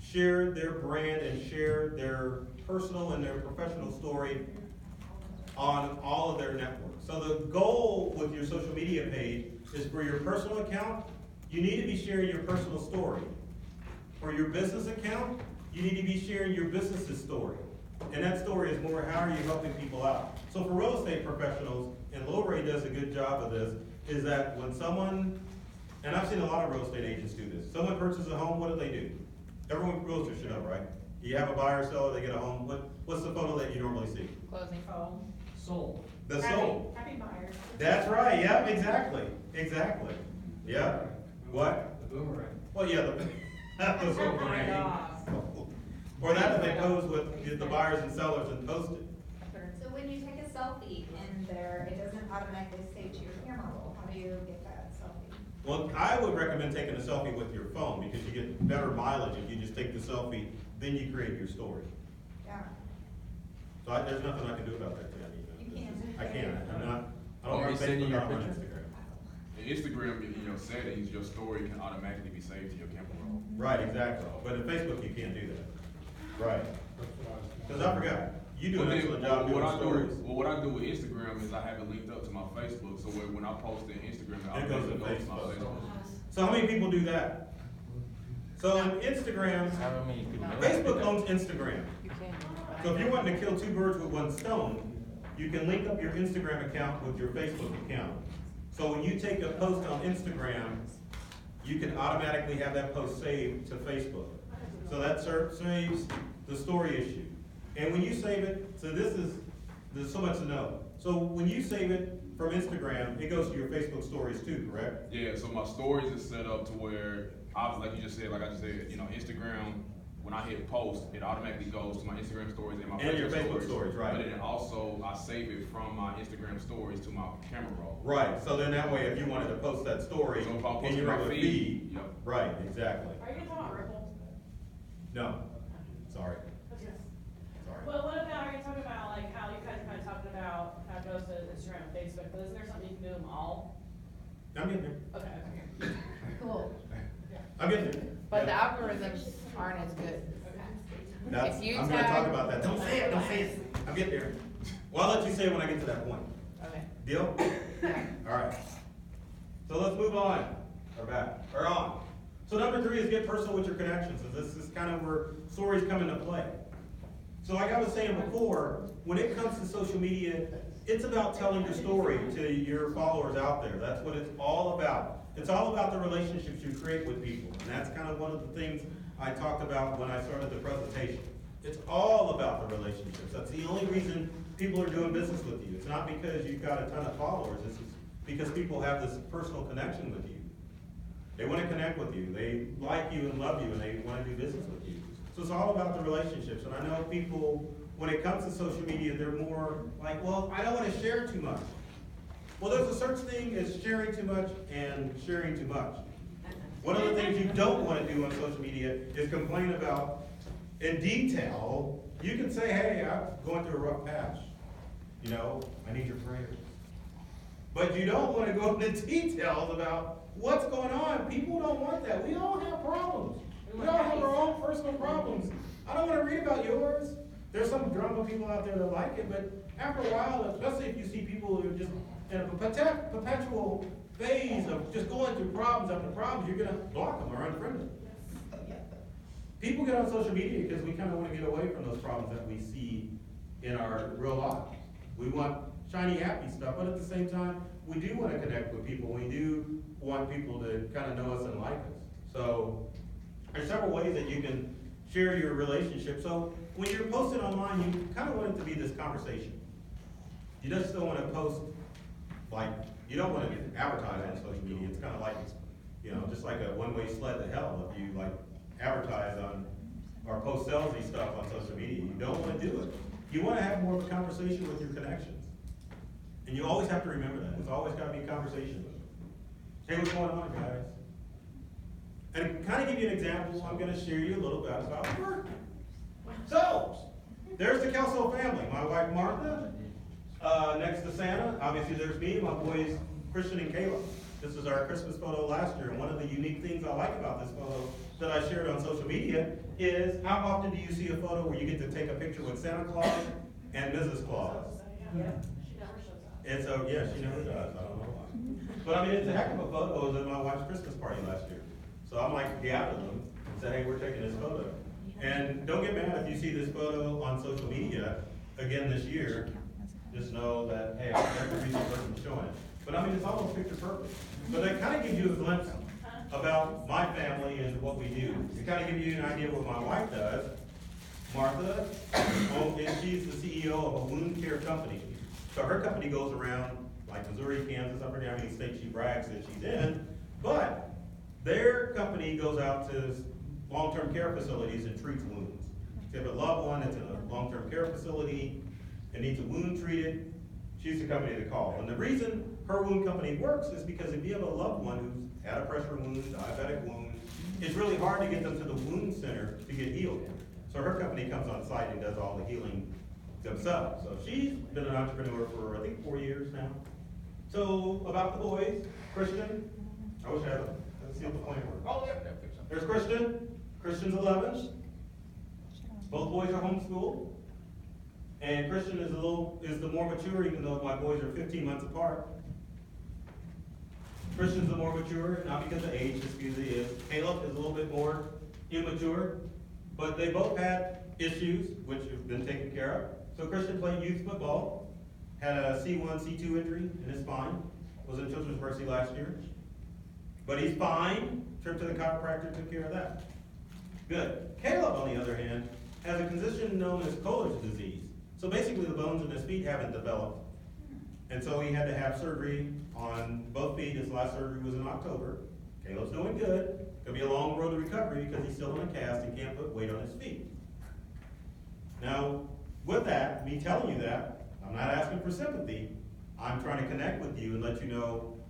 share their brand and share their personal and their professional story on all of their networks. So the goal with your social media page is for your personal account, you need to be sharing your personal story. For your business account, you need to be sharing your business's story. And that story is more, how are you helping people out? So for real estate professionals, and Lil Ray does a good job of this, is that when someone, and I've seen a lot of real estate agents do this, someone purchases a home, what do? Everyone realtor should know, right? You have a buyer or seller, they get a home, what's the photo that you normally see? Closing. Sold. The sold. Happy buyers. That's right, yeah, exactly, yeah. What? The boomerang. Well, yeah, the boomerang. Or that if they pose with the buyers and sellers and post it. So when you take a selfie in there, it doesn't automatically save to your camera roll. How do you get that selfie? Well, I would recommend taking a selfie with your phone because you get better mileage if you just take the selfie, then you create your story. Yeah. So there's nothing I can do about that, Tammy. You can. I can't, I don't Want have me to send you Facebook, your I'm on picture? Instagram. In Instagram, in your settings, your story can automatically be saved to your camera roll. Right, exactly, but in Facebook, you can't do that. Right, That's what I was. because I forgot, you do an Well, excellent job what doing I stories. do, well, what I do with Instagram is I have it linked up to my Facebook, so when I post it in Instagram, It goes to automatically goes to my Facebook. Facebook. So how many people do that? So on Instagram, How many people? Facebook owns Instagram. You can. So if you're wanting to kill two birds with one stone, you can link up your Instagram account with your Facebook account. So when you take a post on Instagram, you can automatically have that post saved to Facebook. So that saves the story issue. And when you save it, so there's so much to know. So when you save it from Instagram, it goes to your Facebook stories too, correct? Yeah, so my stories is set up to where, obviously, like you just said, like I just said, Instagram when I hit post, it automatically goes to my Instagram stories and my And your Facebook stories, right. But then also, I save it from my Instagram stories to my camera roll. Right, so then that way, if you wanted to post that story So if I'm in posting your my regular feed, feed, yep. right, exactly. Are you gonna talk about Ripple? No, sorry, Okay. sorry. Well, what about, are you talking about like how you guys are kind of talking about how it goes to Instagram and Facebook, but isn't there something you can do them all? I'm getting there, Okay, okay. Cool. I'm getting there. But the Yeah. algorithms aren't as good. That's, if you I'm gonna talk tag- about that, don't say it, don't say it, I'm getting there. Well, I'll let you say it when I get to that point. Okay. Deal? Alright. So let's move on, or on. So number 3 is get personal with your connections, and this is kind of where stories come into play. So like I was saying before, when it comes to social media, it's about telling your story to your followers out there. That's what it's all about. It's all about the relationships you create with people, and that's kind of one of the things I talked about when I started the presentation. It's all about the relationships. That's the only reason people are doing business with you. It's not because you've got a ton of followers. It's because people have this personal connection with you. They want to connect with you. They like you and love you, and they want to do business with you. So it's all about the relationships. And I know people, when it comes to social media, they're more like, well, I don't want to share too much. Well, there's a such thing as sharing too much and sharing too much. One of the things you don't want to do on social media is complain about in detail. You can say, hey, I'm going through a rough patch. You know, I need your prayers. But you don't want to go into details about what's going on. People don't want that. We all have problems. We all have our own personal problems. I don't want to read about yours. There's some drama people out there that like it, but after a while, especially if you see people who are just in a perpetual phase of just going through problems after problems, you're gonna block them or unfriend them. People get on social media because we kind of want to get away from those problems that we see in our real lives. We want shiny, happy stuff, but at the same time, we do want to connect with people. We do want people to kind of know us and like us. So there's several ways that you can share your relationship. So when you're posting online, you kind of want it to be this conversation. You just don't want to post, like, you don't want to advertise on social media. It's kind of like, you know, just like a one-way sled to hell if you like advertise on or post salesy stuff on social media. You don't want to do it. You want to have more of a conversation with your connections. And you always have to remember that. It's always got to be a conversation. Hey, what's going on, guys? And to kind of give you an example, I'm going to share you a little bit about work. So, there's the Kelso family. My wife, Martha, next to Santa. Obviously, there's me, my boys, Christian and Caleb. This is our Christmas photo last year. And one of the unique things I like about this photo that I shared on social media is how often do you see a photo where you get to take a picture with Santa Claus and Mrs. Claus? Yeah. She never shows up. And so, yeah, she never does. I don't know why. But I mean, it's a heck of a photo. It was at my wife's Christmas party last year. So I'm like, gather them and say, hey, we're taking this photo. And don't get mad if you see this photo on social media again this year. Just know that, hey, I'm the reason person showing it. But I mean, it's almost picture perfect. But that kind of gives you a glimpse about my family and what we do. It kind of gives you an idea what my wife does. Martha, and she's the CEO of a wound care company. So her company goes around like Missouri, Kansas, I forget how many states she brags that she's in, but their company goes out to long-term care facilities and treats wounds. If you have a loved one that's in a long-term care facility and needs a wound treated, she's the company to call. And the reason her wound company works is because if you have a loved one who's had a pressure wound, diabetic wound, it's really hard to get them to the wound center to get healed. So her company comes on site and does all the healing themselves. So she's been an entrepreneur for, I think, 4 years now. So about the boys, Christian, I wish I had them. Let's see what the plan works. Oh, yeah, yeah, fix There's Christian. Christian's 11. Both boys are homeschooled. And Christian is the more mature, even though my boys are 15 months apart. Christian's the more mature, not because of age, just because he is. Caleb is a little bit more immature, but they both had issues which have been taken care of. So Christian played youth football, had a C1, C2 injury in his spine, was in Children's Mercy last year. But he's fine. Trip to the chiropractor took care of that. Good. Caleb, on the other hand, has a condition known as Kohler's disease. So basically the bones in his feet haven't developed. And so he had to have surgery on both feet. His last surgery was in October. Caleb's doing good. It'll be a long road to recovery because he's still in a cast and can't put weight on his feet. Now, with that, me telling you that, I'm not asking for sympathy. I'm trying to connect with you and let you know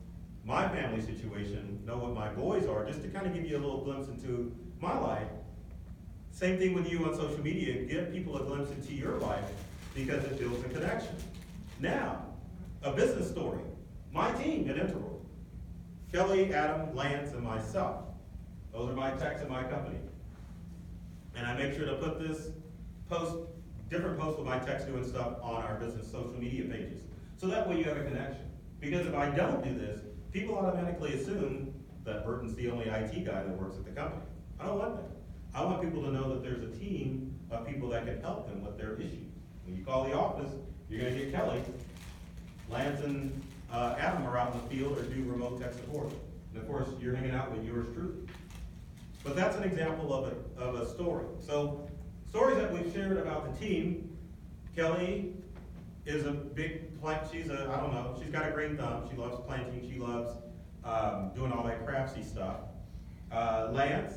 my family situation, know what my boys are, just to kind of give you a little glimpse into my life. Same thing with you on social media, give people a glimpse into your life because it builds a connection. Now, a business story. My team at Integral, Kelly, Adam, Lance, and myself. Those are my techs in my company. And I make sure to put this different posts with my techs doing stuff on our business social media pages. So that way you have a connection. Because if I don't do this, people automatically assume that Burton's the only IT guy that works at the company. I don't want that. I want people to know that there's a team of people that can help them with their issues. When you call the office, you're gonna get Kelly. Lance and Adam are out in the field or do remote tech support. And of course, you're hanging out with yours truly. But that's an example of a story. So, stories that we've shared about the team, Kelly is a big plant, she's a, I don't know, she's got a green thumb, she loves planting, she loves doing all that craftsy stuff. Lance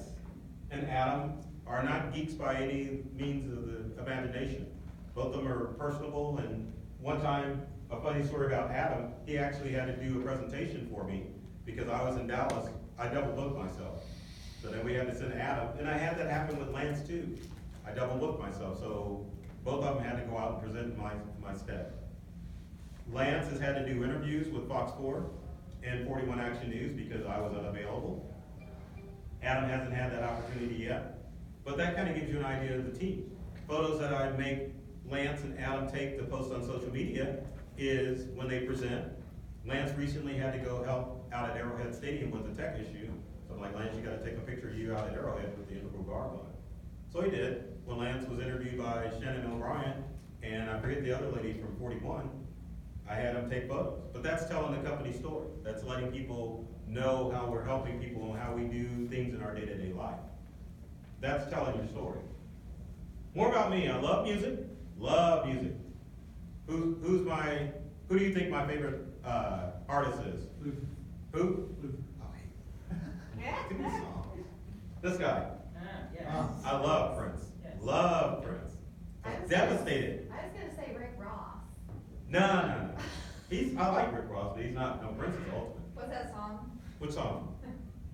and Adam are not geeks by any means of the imagination. Both of them are personable, and one time, a funny story about Adam, he actually had to do a presentation for me because I was in Dallas, I double booked myself. So then we had to send Adam, and I had that happen with Lance too. I double booked myself, so both of them had to go out and present my stead. Lance has had to do interviews with Fox 4 and 41 Action News because I was unavailable. Adam hasn't had that opportunity yet, but that kind of gives you an idea of the team. Photos that I make Lance and Adam take to post on social media is when they present. Lance recently had to go help out at Arrowhead Stadium with the tech issue. So I'm like, Lance, you gotta take a picture of you out at Arrowhead with the Integral Guard on. So he did. When Lance was interviewed by Shannon O'Brien, and I forget the other lady from 41, I had him take photos. But that's telling the company story. That's letting people know how we're helping people and how we do things in our day-to-day life. That's telling your story. More about me. I love music. Love music. Who do you think my favorite artist is? Who? Give me a song. This guy. I love Prince. Love Prince. Devastated. I was gonna say Rick Ross. No. I like Rick Ross, but he's not, no, Prince is ultimate. What's that song? Which song?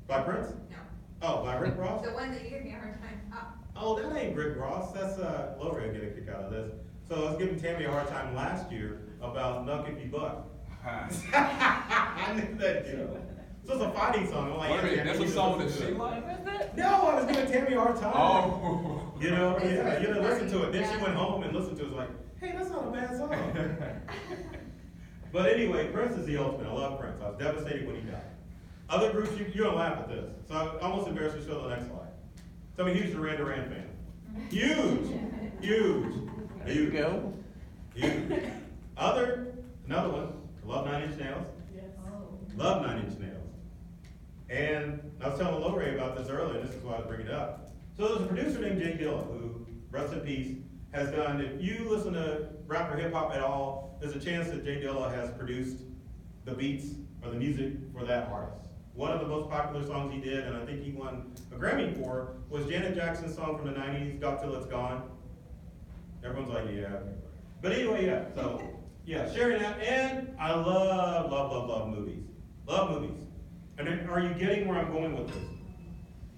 By Prince? No. Oh, by Rick Ross? The one that you give me a hard time. Oh, that ain't Rick Ross, that's, Lori will get a kick out of this. So I was giving Tammy a hard time last year about Nuck If You Buck. I knew that too. So it's a fighting song, I'm like, yeah, Tammy, That's you a need to song listen that to she it. liked? No, I was giving Tammy a hard time. Oh. You know, yeah, you know, listen to it. Then she Yeah. went home and listened to it, was like, hey, that's not a bad song. But anyway, Prince is the ultimate. I love Prince. I was devastated when he died. Other groups, you're gonna laugh at this. So I'm almost embarrassed to show the next slide. So I'm a huge Duran Duran fan. Huge. There you go. Huge. Another one, I love 9 Inch Nails. Yes. Love 9 Inch Nails. And I was telling Lori about this earlier, and this is why I was bringing it up. So there's a producer named Jay Dilla, who, rest in peace, has done, if you listen to rap or hip hop at all, there's a chance that Jay Dilla has produced the beats or the music for that artist. One of the most popular songs he did, and I think he won a Grammy for, was Janet Jackson's song from the 90s, Got Till It's Gone. Everyone's like, yeah. But anyway, yeah, so, yeah, sharing that, and I love movies. Love movies. And then, are you getting where I'm going with this?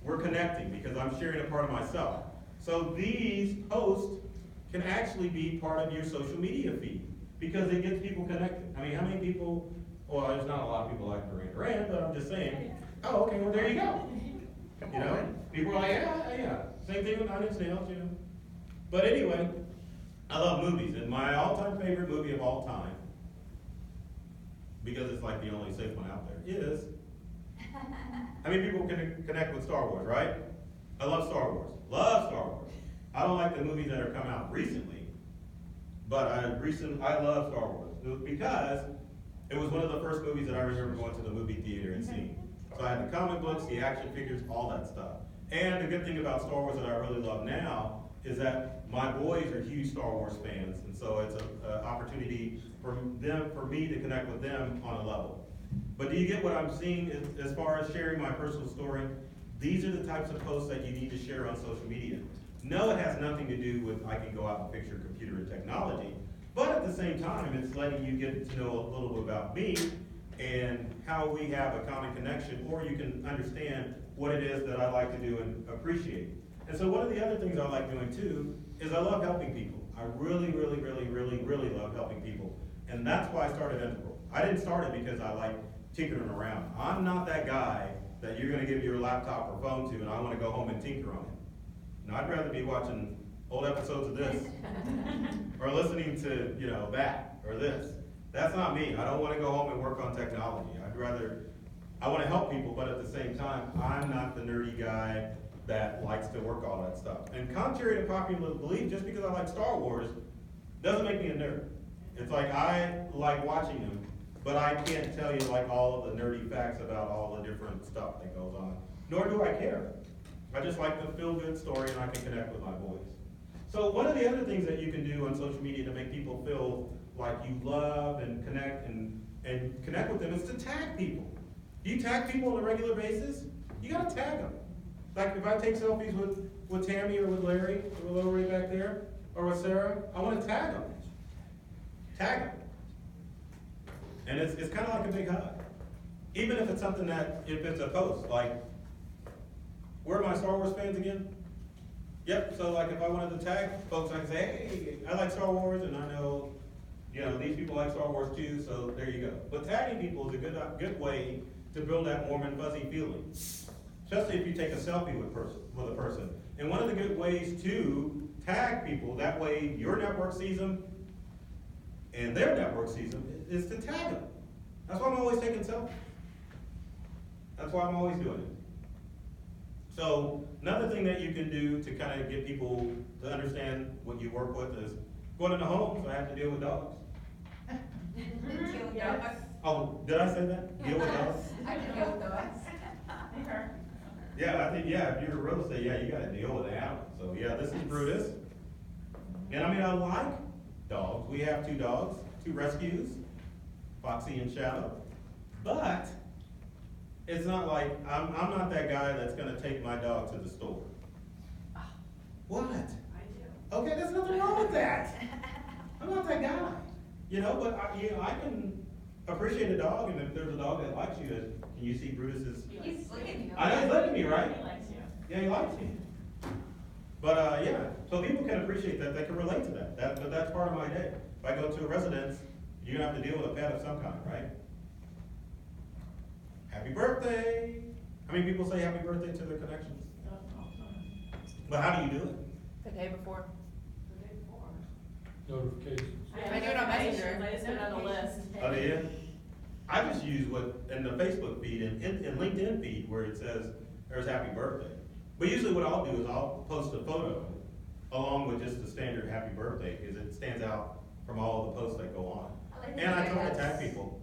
We're connecting because I'm sharing a part of myself. So these posts can actually be part of your social media feed because it gets people connected. I mean, how many people, well, there's not a lot of people like Duran, but I'm just saying, oh, okay, well, there you go. You know, people are like, yeah. Same thing with 9 Inch Nails, you know. But anyway, I love movies, and my all-time favorite movie of all time, because it's like the only safe one out there, is, how many people can connect with Star Wars, right? I love Star Wars. Love Star Wars. I don't like the movies that are come out recently, but I love Star Wars because it was one of the first movies that I remember going to the movie theater and seeing. So I had the comic books, the action figures, all that stuff. And the good thing about Star Wars that I really love now is that my boys are huge Star Wars fans, and so it's an opportunity for me to connect with them on a level. But do you get what I'm seeing as far as sharing my personal story? these are the types of posts that you need to share on social media. No, it has nothing to do with I can go out and fix your computer and technology, but at the same time, it's letting you get to know a little bit about me and how we have a common connection, or you can understand what it is that I like to do and appreciate. And so one of the other things I like doing too is I love helping people. I really love helping people. And that's why I started Integral. I didn't start it because I like tinkering around. I'm not that guy that you're gonna give your laptop or phone to and I wanna go home and tinker on it. Now, I'd rather be watching old episodes of this or listening to, that or this. That's not me. I don't wanna go home and work on technology. I wanna help people, but at the same time, I'm not the nerdy guy that likes to work all that stuff. And contrary to popular belief, just because I like Star Wars, doesn't make me a nerd. It's like, I like watching them, but I can't tell you like all of the nerdy facts about all the different stuff that goes on. Nor do I care. I just like the feel-good story and I can connect with my boys. So one of the other things that you can do on social media to make people feel like you love and connect with them is to tag people. Do you tag people on a regular basis? You gotta tag them. Like if I take selfies with Tammy or with Larry, or with little Ray back there, or with Sarah, I wanna tag them. Tag them. And it's kinda like a big hug. Even if it's something if it's a post, like, where are my Star Wars fans again? Yep, so like if I wanted to tag folks, I can say, hey, I like Star Wars and I know, these people like Star Wars too, so there you go. But tagging people is a good way to build that warm and fuzzy feeling. Especially if you take a selfie with a person. And one of the good ways to tag people, that way your network sees them and their network sees them, is to tag them. That's why I'm always taking selfies. That's why I'm always doing it. So another thing that you can do to kind of get people to understand what you work with is going into homes, I have to deal with dogs. Oh, did I say that? Deal with dogs? I can deal with dogs. Yeah, I think, if you're real estate, you gotta deal with animals. So this is Brutus. And I like dogs. We have 2 dogs, 2 rescues, Foxy and Shadow. But it's not like, I'm not that guy that's gonna take my dog to the store. What? I do. Okay, there's nothing wrong with that. I'm not that guy. But I can appreciate a dog, and if there's a dog that likes you, and you see Brutus's. He's looking at you. I know he's looking at me, right? He likes you. Yeah, he likes me. But, so people can appreciate that, they can relate to that. But that's part of my day. If I go to a residence, you're gonna have to deal with a pet of some kind, right? Happy birthday. How many people say happy birthday to their connections? But how do you do it? The day before. The day before. Notifications. I do it on Messenger. I just put it on the list. Oh, do you? I just use what, in the Facebook feed and in LinkedIn feed where it says, there's happy birthday. But usually what I'll do is I'll post a photo along with just the standard happy birthday, because it stands out from all the posts that go on. And I try to tag people.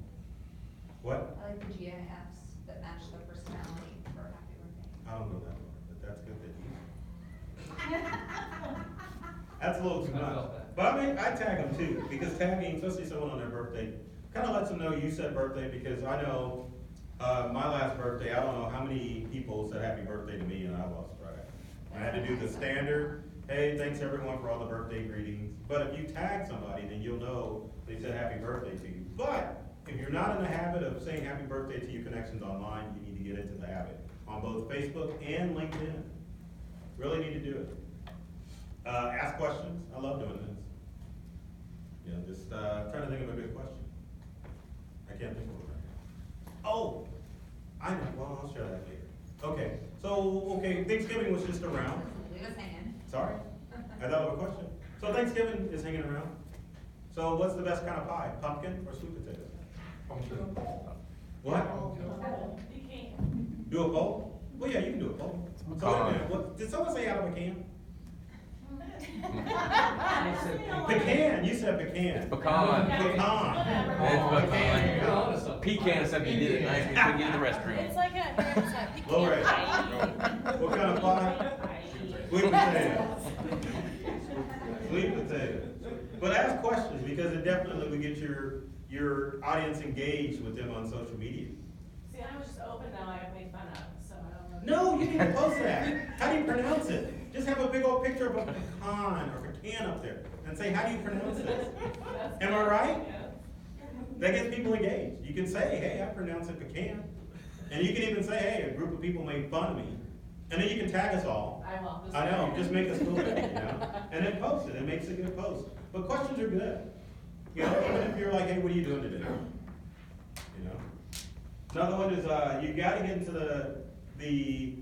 What? I like the GIFs that match their personality for happy birthday. I don't go that far, but that's good that you. That's a little too I much. felt that. But I tag them too, because tagging, especially someone on their birthday, kind of lets them know you said birthday, because I know, my last birthday, I don't know how many people said happy birthday to me and I lost track. I had to do the standard, hey, thanks everyone for all the birthday greetings. But if you tag somebody, then you'll know they said happy birthday to you. But if you're not in the habit of saying happy birthday to your connections online, you need to get into the habit on both Facebook and LinkedIn. Really need to do it. Ask questions. I love doing this. Just trying to think of a good question. I can't think of one right now. Oh, I know. Well, I'll share that later. Okay. So, Thanksgiving was just around. Leave us hanging. Sorry, I thought of a question. So Thanksgiving is hanging around. So what's the best kind of pie? Pumpkin or sweet potato? Pumpkin. What? You can't. Do a poll? Well, yeah, you can do a poll. So wait a minute, what, did someone say out of a can? Pecan, you said pecan. Pecan. Pecan. It's Pecan. Pecan is something you did it nice before you get in the restroom. It's like a, Lori, what kind of pie? Sweet potato. Sweet potato. But ask questions, because it definitely will get your audience engaged with them on social media. See, I was just open now, I got made fun of, so I don't know. No, you can post that. How do you pronounce it? Just have a big old picture of a pecan or pecan up there and say, how do you pronounce this? Am I right? That gets people engaged. You can say, hey, I pronounce it pecan. And you can even say, hey, a group of people made fun of me. And then you can tag us all. I love this. I know, just make us look at it, you know? And then post it, it makes a good post. But questions are good. You know, even if you're like, hey, what are you doing today? You know? Another one is, you gotta get into the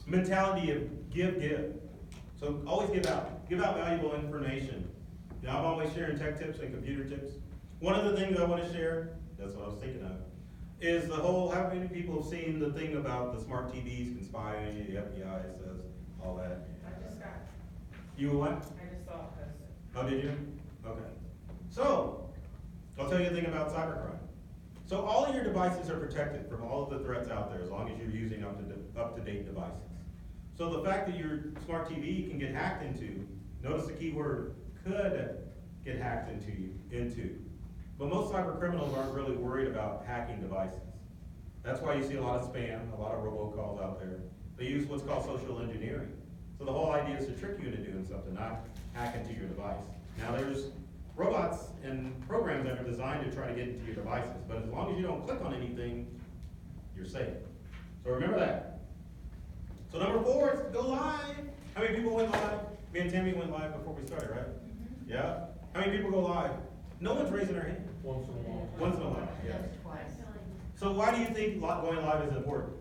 mentality of give. So always give out valuable information. You know, I'm always sharing tech tips and computer tips. One of the things I wanna share, that's what I was thinking of, is the whole, how many people have seen the thing about the smart TVs can spy on you, the FBI says, all that. I just got, You what? I just saw it posted. Oh, did you? Okay. So, I'll tell you a thing about cybercrime. So all of your devices are protected from all of the threats out there as long as you're using up-to-date devices. So the fact that your smart TV can get hacked into, notice the key word, could get hacked into. But most cyber criminals aren't really worried about hacking devices. That's why you see a lot of spam, a lot of robocalls out there. They use what's called social engineering. So the whole idea is to trick you into doing something, not hack into your device. Now there's robots and programs that are designed to try to get into your devices, but as long as you don't click on anything, you're safe. So remember that. So number 4 is go live. How many people went live? Me and Tammy went live before we started, right? Yeah? How many people go live? No one's raising their hand. Once in a while. Once in a while, yeah. Just twice. So why do you think going live is important?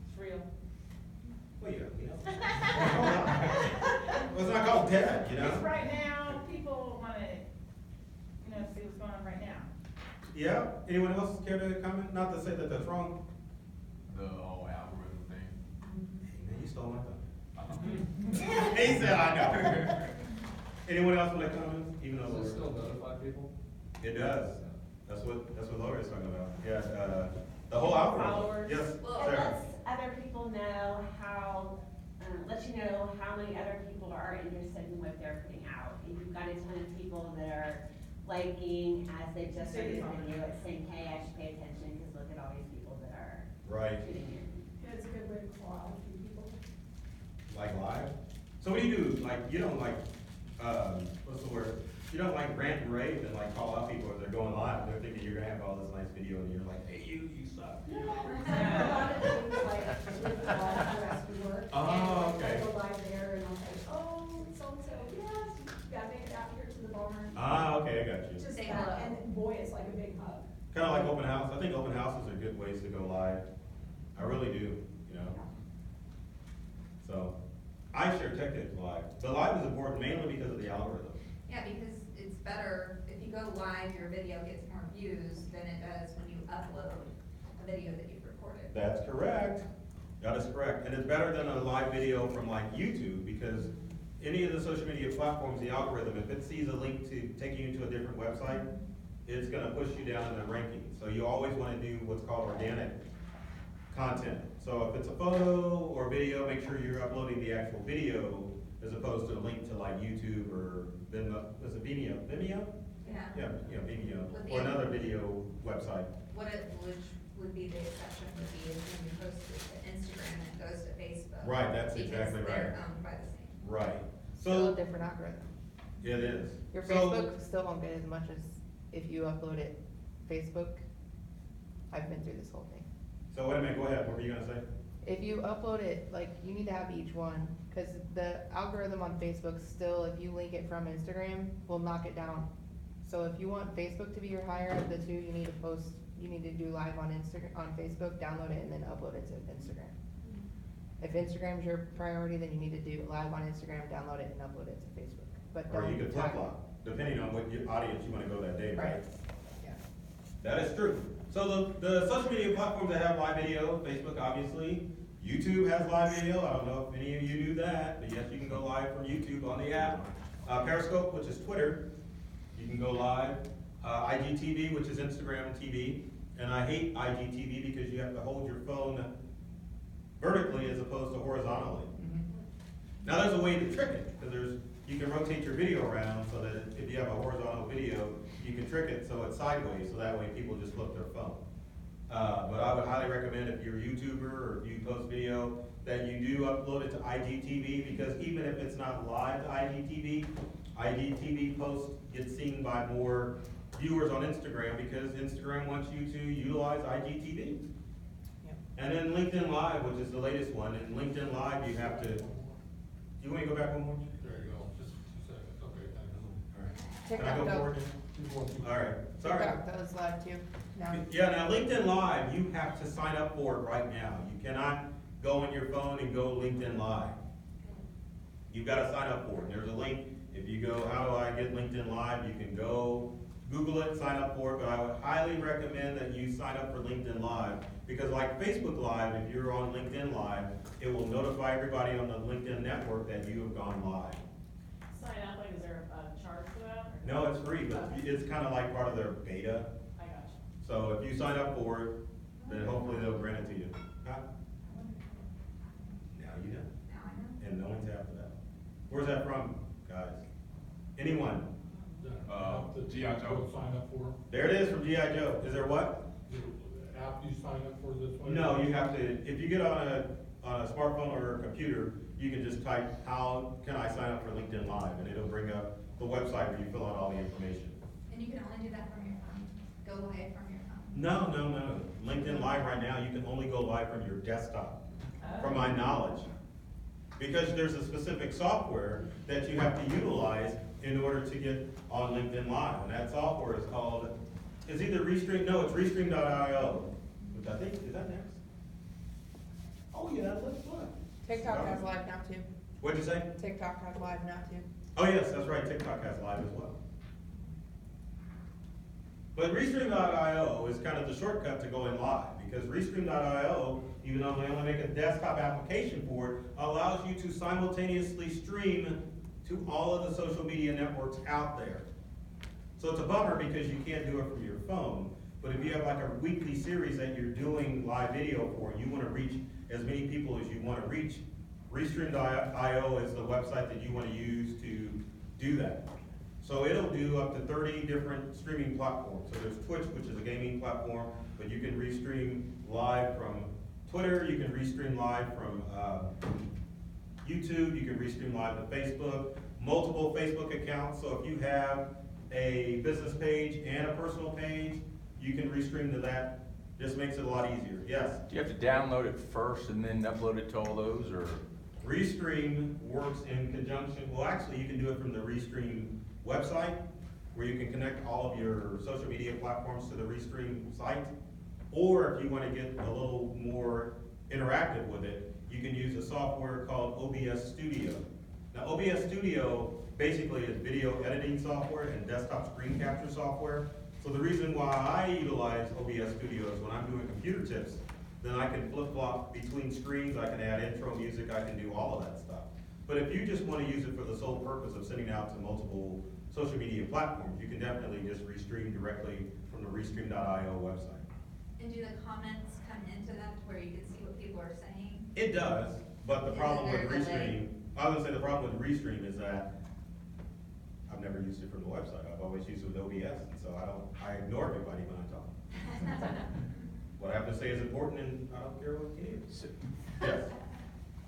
It's real. Well, yeah, you know. Well, it's not called dead, you know? Because right now, people wanna, see what's going on right now. Yeah? Anyone else care to comment? Not to say that that's wrong. The whole algorithm thing. Hey, man, you stole my thunder. Uh-huh. He said, I know. Anyone else want to comment? Even though Does it still notify people? it does. That's what Laura is talking about. Yeah, the whole algorithm. Followers. Yes, Well, it Sarah. lets other people know how, lets you know how many other people are interested in what they're putting out. If you've got a ton of people that are liking as they just started a video, it's saying, hey, I should pay attention, because look at all these people that are Right. tuning in. It's a good way to call out a few people. Like live. So what do you do? Like, you don't like, what's the word? You don't like rant and rave and like call out people as they're going live. They're thinking you're gonna have all this nice video and you're like, hey, you suck. Yeah. A lot of things like with rescue work. Oh, okay. And I go live there and I'll say, oh, so-and-so, yes, you gotta make it out here to the barn. Ah, okay, I got you. Just Say that, hello. and boy, it's like a big hug. Kind of like open house. I think open houses are good ways to go live. I really do, you know? So, I share tech tips live. The live is important mainly because of the algorithm. Yeah, because it's better, if you go live, your video gets more views than it does when you upload a video that you've recorded. That's correct. That is correct. And it's better than a live video from like YouTube because any of the social media platforms, the algorithm, if it sees a link to take you into a different website, it's gonna push you down in the rankings. So you always wanna do what's called organic content. So if it's a photo or video, make sure you're uploading the actual video as opposed to a link to like YouTube or Vimeo, is it Vimeo? Vimeo? Yeah. Yeah, Vimeo, With or the- another video website. Which would be the exception would be is when you post it to Instagram and it goes to Facebook. Right, that's exactly Because they're right. owned by the same. Right. Still a So, different algorithm. it is. Your So- Facebook still won't get as much as if you upload it Facebook. I've been through this whole thing. So wait a minute, go ahead, what were you gonna say? If you upload it, like, you need to have each one, cause the algorithm on Facebook still, if you link it from Instagram, will knock it down. So if you want Facebook to be your higher of the two, you need to do live on on Facebook, download it, and then upload it to Instagram. If Instagram's your priority, then you need to do live on Instagram, download it, and upload it to Facebook, but Or don't you could tag flip-flop, depending on what your audience you wanna go that day, it. right? Right, yeah. That is true. So the social media platforms that have live video, Facebook obviously, YouTube has live video, I don't know if any of you knew that, but yes, you can go live from YouTube on the app. Periscope, which is Twitter, you can go live. IGTV, which is Instagram TV, and I hate IGTV because you have to hold your phone vertically as opposed to horizontally. Now, there's a way to trick it, because you can rotate your video around so that if you have a horizontal video, you can trick it so it's sideways, so that way people just flip their phone. But I would highly recommend if you're a YouTuber or if you post video, that you do upload it to IGTV, because even if it's not live to IGTV, IGTV posts get seen by more viewers on Instagram, because Instagram wants you to utilize IGTV. And then LinkedIn Live, which is the latest one, and LinkedIn Live, you have to, do you want to go back one more? There you go, just 2 seconds, okay, thank you. All right. TikTok Can I go does- forward? All right, sorry. TikTok does live too. Now, Yeah, now LinkedIn Live, you have to sign up for it right now. You cannot go on your phone and go LinkedIn Live. You've gotta sign up for it. There's a link. If you go, how do I get LinkedIn Live? You can go Google it, sign up for it, but I would highly recommend that you sign up for LinkedIn Live. Because like Facebook Live, if you're on LinkedIn Live, it will notify everybody on the LinkedIn network that you have gone live. Sign up, like, is there a charge for that? or- No, it's free, but it's kinda like part of their beta. I got you. So if you sign up for it, then hopefully they'll grant it to you. Huh? Now you know, Now I know. and no one's after that. Where's that from, guys? Anyone? The G.I. Joe. Sign up for, There it is from G.I. Joe. Is there what? the app you sign up for this way? No, you have to, if you get on a smartphone or a computer, you can just type, how can I sign up for LinkedIn Live? And it'll bring up the website where you fill out all the information. And you can only do that from your phone, go live from your phone. No, no, no. LinkedIn Live right now, you can only go live from your desktop, from my knowledge. Because there's a specific software that you have to utilize in order to get on LinkedIn Live. And that software is called, it's either Restream, no, it's Restream.io, which I think, is that next? Oh, yeah, let's look. TikTok has live now too. What'd you say? TikTok has live now too. Oh, yes, that's right, TikTok has live as well. But Restream.io is kind of the shortcut to going live, because Restream.io, even though they only make a desktop application for it, allows you to simultaneously stream to all of the social media networks out there. So it's a bummer because you can't do it from your phone, but if you have like a weekly series that you're doing live video for, and you want to reach as many people as you want to reach, Restream.io is the website that you want to use to do that. So it'll do up to 30 different streaming platforms. So there's Twitch, which is a gaming platform, but you can restream live from Twitter, you can restream live from YouTube, you can restream live to Facebook, multiple Facebook accounts. So if you have a business page and a personal page, you can restream to that. Just makes it a lot easier. Yes? Do you have to download it first and then upload it to all those, or? Restream works in conjunction, well, actually, you can do it from the Restream website, where you can connect all of your social media platforms to the Restream site. Or if you want to get a little more interactive with it, you can use a software called OBS Studio. Now, OBS Studio basically is video editing software and desktop screen capture software. So the reason why I utilize OBS Studio is when I'm doing computer tips, then I can flip-flop between screens, I can add intro music, I can do all of that stuff. But if you just want to use it for the sole purpose of sending out to multiple social media platforms, you can definitely just restream directly from the Restream.io website. And do the comments come into that to where you can see what people are saying? It does, but the Is problem with there a delay? Restream, I would say the problem with Restream is that I've never used it from the website. I've always used it with OBS, and so I ignore everybody when I talk. What I have to say is important, and I don't care what you need. Yes,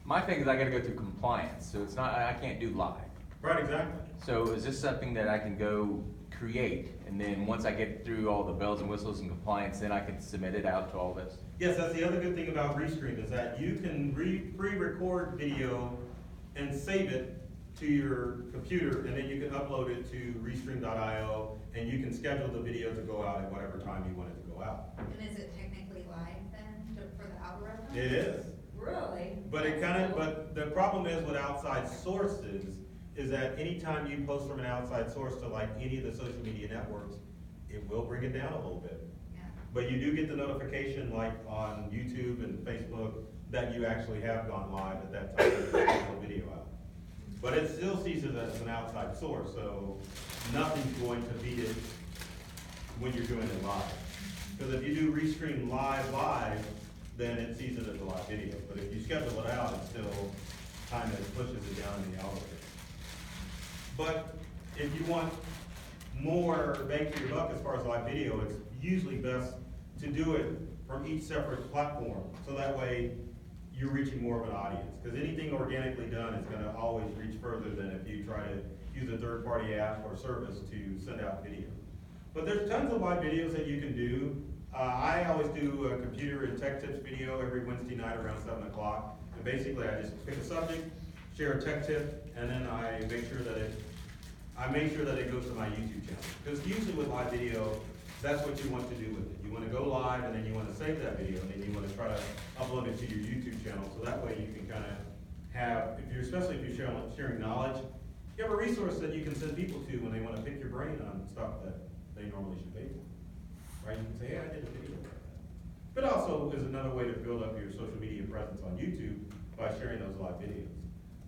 My thing is I gotta go through compliance, so it's not, I can't do live. right, exactly. So is this something that I can go create, and then once I get through all the bells and whistles and compliance, then I can submit it out to all this? Yes, that's the other good thing about Restream, is that you can pre-record video and save it to your computer, and then you can upload it to Restream.io, and you can schedule the video to go out at whatever time you want it to go out. And is it technically live then, for the algorithm? It is. Really? But it kind of, but the problem is with outside sources, is that anytime you post from an outside source to like any of the social media networks, it will bring it down a little bit. Yeah. But you do get the notification, like on YouTube and Facebook, that you actually have gone live at that time to put the video out. But it still sees it as an outside source, so nothing's going to beat it when you're doing it live. Because if you do Restream live, then it sees it as a live video. But if you schedule it out, it still kind of pushes it down in the algorithm. But if you want more bang for your buck as far as live video, it's usually best to do it from each separate platform, so that way you're reaching more of an audience. Because anything organically done is gonna always reach further than if you try to use a third-party app or service to send out video. But there's tons of live videos that you can do. I always do a computer and tech tips video every Wednesday night around 7 o'clock. And basically, I just pick a subject, share a tech tip, and then I make sure that it goes to my YouTube channel. Because usually with live video, that's what you want to do with it. You want to go live, and then you want to save that video, and then you want to try to upload it to your YouTube channel. So that way you can kind of have, especially if you're sharing knowledge, you have a resource that you can send people to when they want to pick your brain on stuff that they normally should pay for. Right? You can say, hey, I did a video about that. But also is another way to build up your social media presence on YouTube by sharing those live videos.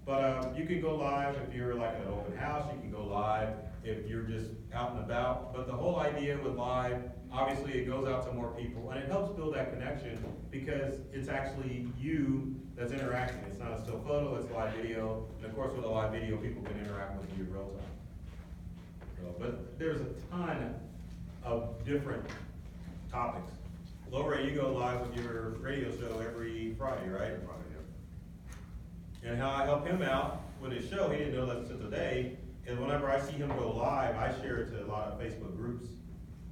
But you can go live if you're like at an open house, you can go live if you're just out and about. But the whole idea with live, obviously it goes out to more people and it helps build that connection because it's actually you that's interacting. It's not a still photo, it's live video. And of course with a live video, people can interact with you in real time. So, but there's a ton of different topics. Lowray, you go live with your radio show every Friday, right? Friday, yeah. And how I help him out with his show, he didn't know that until today, is whenever I see him go live, I share it to a lot of Facebook groups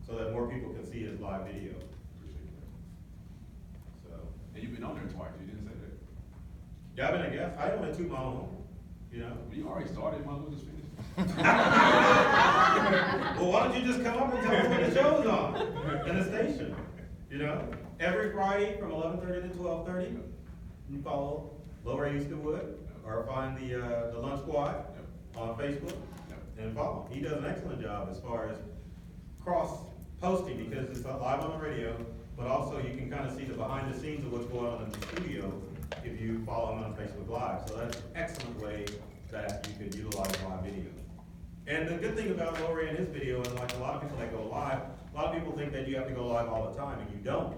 so that more people can see his live video. Appreciate that. So. And you've been on there twice, you didn't say that? Yeah, I've been a guest. I don't want to toot my own horn, you know? Well, you already started, might as well just finish. Well, why don't you just come up and tell us when the show's on in the station? You know, every Friday from 11:30 to 12:30, you follow Lowray Easterwood or find the Lunch Squad on Facebook and follow. He does an excellent job as far as cross posting because it's live on the radio, but also you can kind of see the behind the scenes of what's going on in the studio if you follow him on Facebook Live. So that's an excellent way that you could utilize live video. And the good thing about Lowray and his video, and like a lot of people that go live, a lot of people think that you have to go live all the time, and you don't.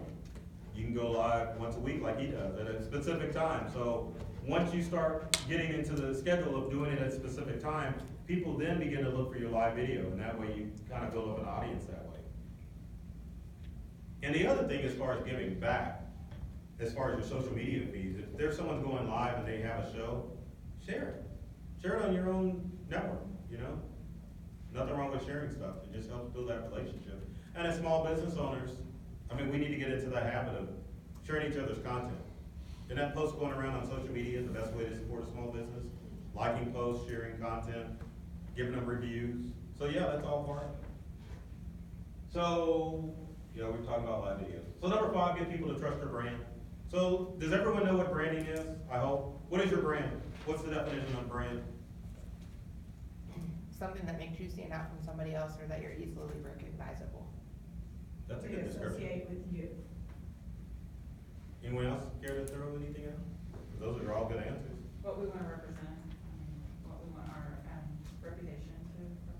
You can go live once a week like he does at a specific time. So once you start getting into the schedule of doing it at a specific time, people then begin to look for your live video, and that way you kind of build up an audience that way. And the other thing as far as giving back, as far as your social media feeds, if there's someone going live and they have a show, share it. Share it on your own network, you know? Nothing wrong with sharing stuff. It just helps build that relationship. And as small business owners, I mean, we need to get into the habit of sharing each other's content. And that post going around on social media is the best way to support a small business. Liking posts, sharing content, giving them reviews. So yeah, that's all part of it. So, yeah, we're talking about live videos. So number 5, get people to trust your brand. So does everyone know what branding is? I hope. What is your brand? What's the definition of brand? Something that makes you stand out from somebody else or that you're easily recognizable. That's a They good description. associate with you. Anyone else care to throw anything out? Those are all good answers. What we wanna represent, what we want our, reputation to represent.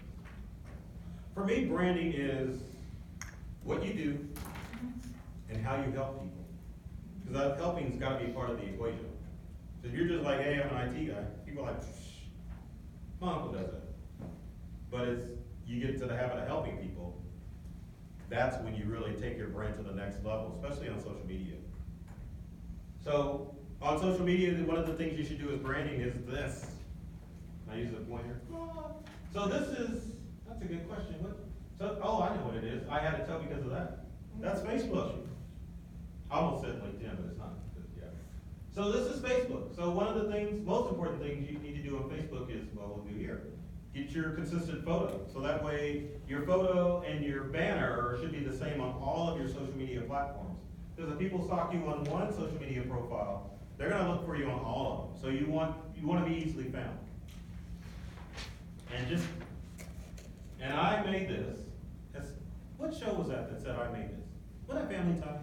For me, branding is what you do and how you help people. Because that helping's gotta be part of the equation. So if you're just like, hey, I'm an IT guy, people are like, shh, my uncle does that. But it's, you get to the habit of helping people, that's when you really take your brand to the next level, especially on social media. So, on social media, one of the things you should do as branding is this. Can I use the pointer? So that's a good question. Oh, I know what it is. I had to tell because of that. That's Facebook. I almost said LinkedIn, but it's not. Yeah. So this is Facebook. So one of the things, most important things you need to do on Facebook is, well, we'll do here. Get your consistent photo. So that way, your photo and your banner should be the same on all of your social media platforms. Because if people stalk you on one social media profile, they're gonna look for you on all of them. So you want to be easily found. And I made this. What show was that said I made this? Was that Family Ties?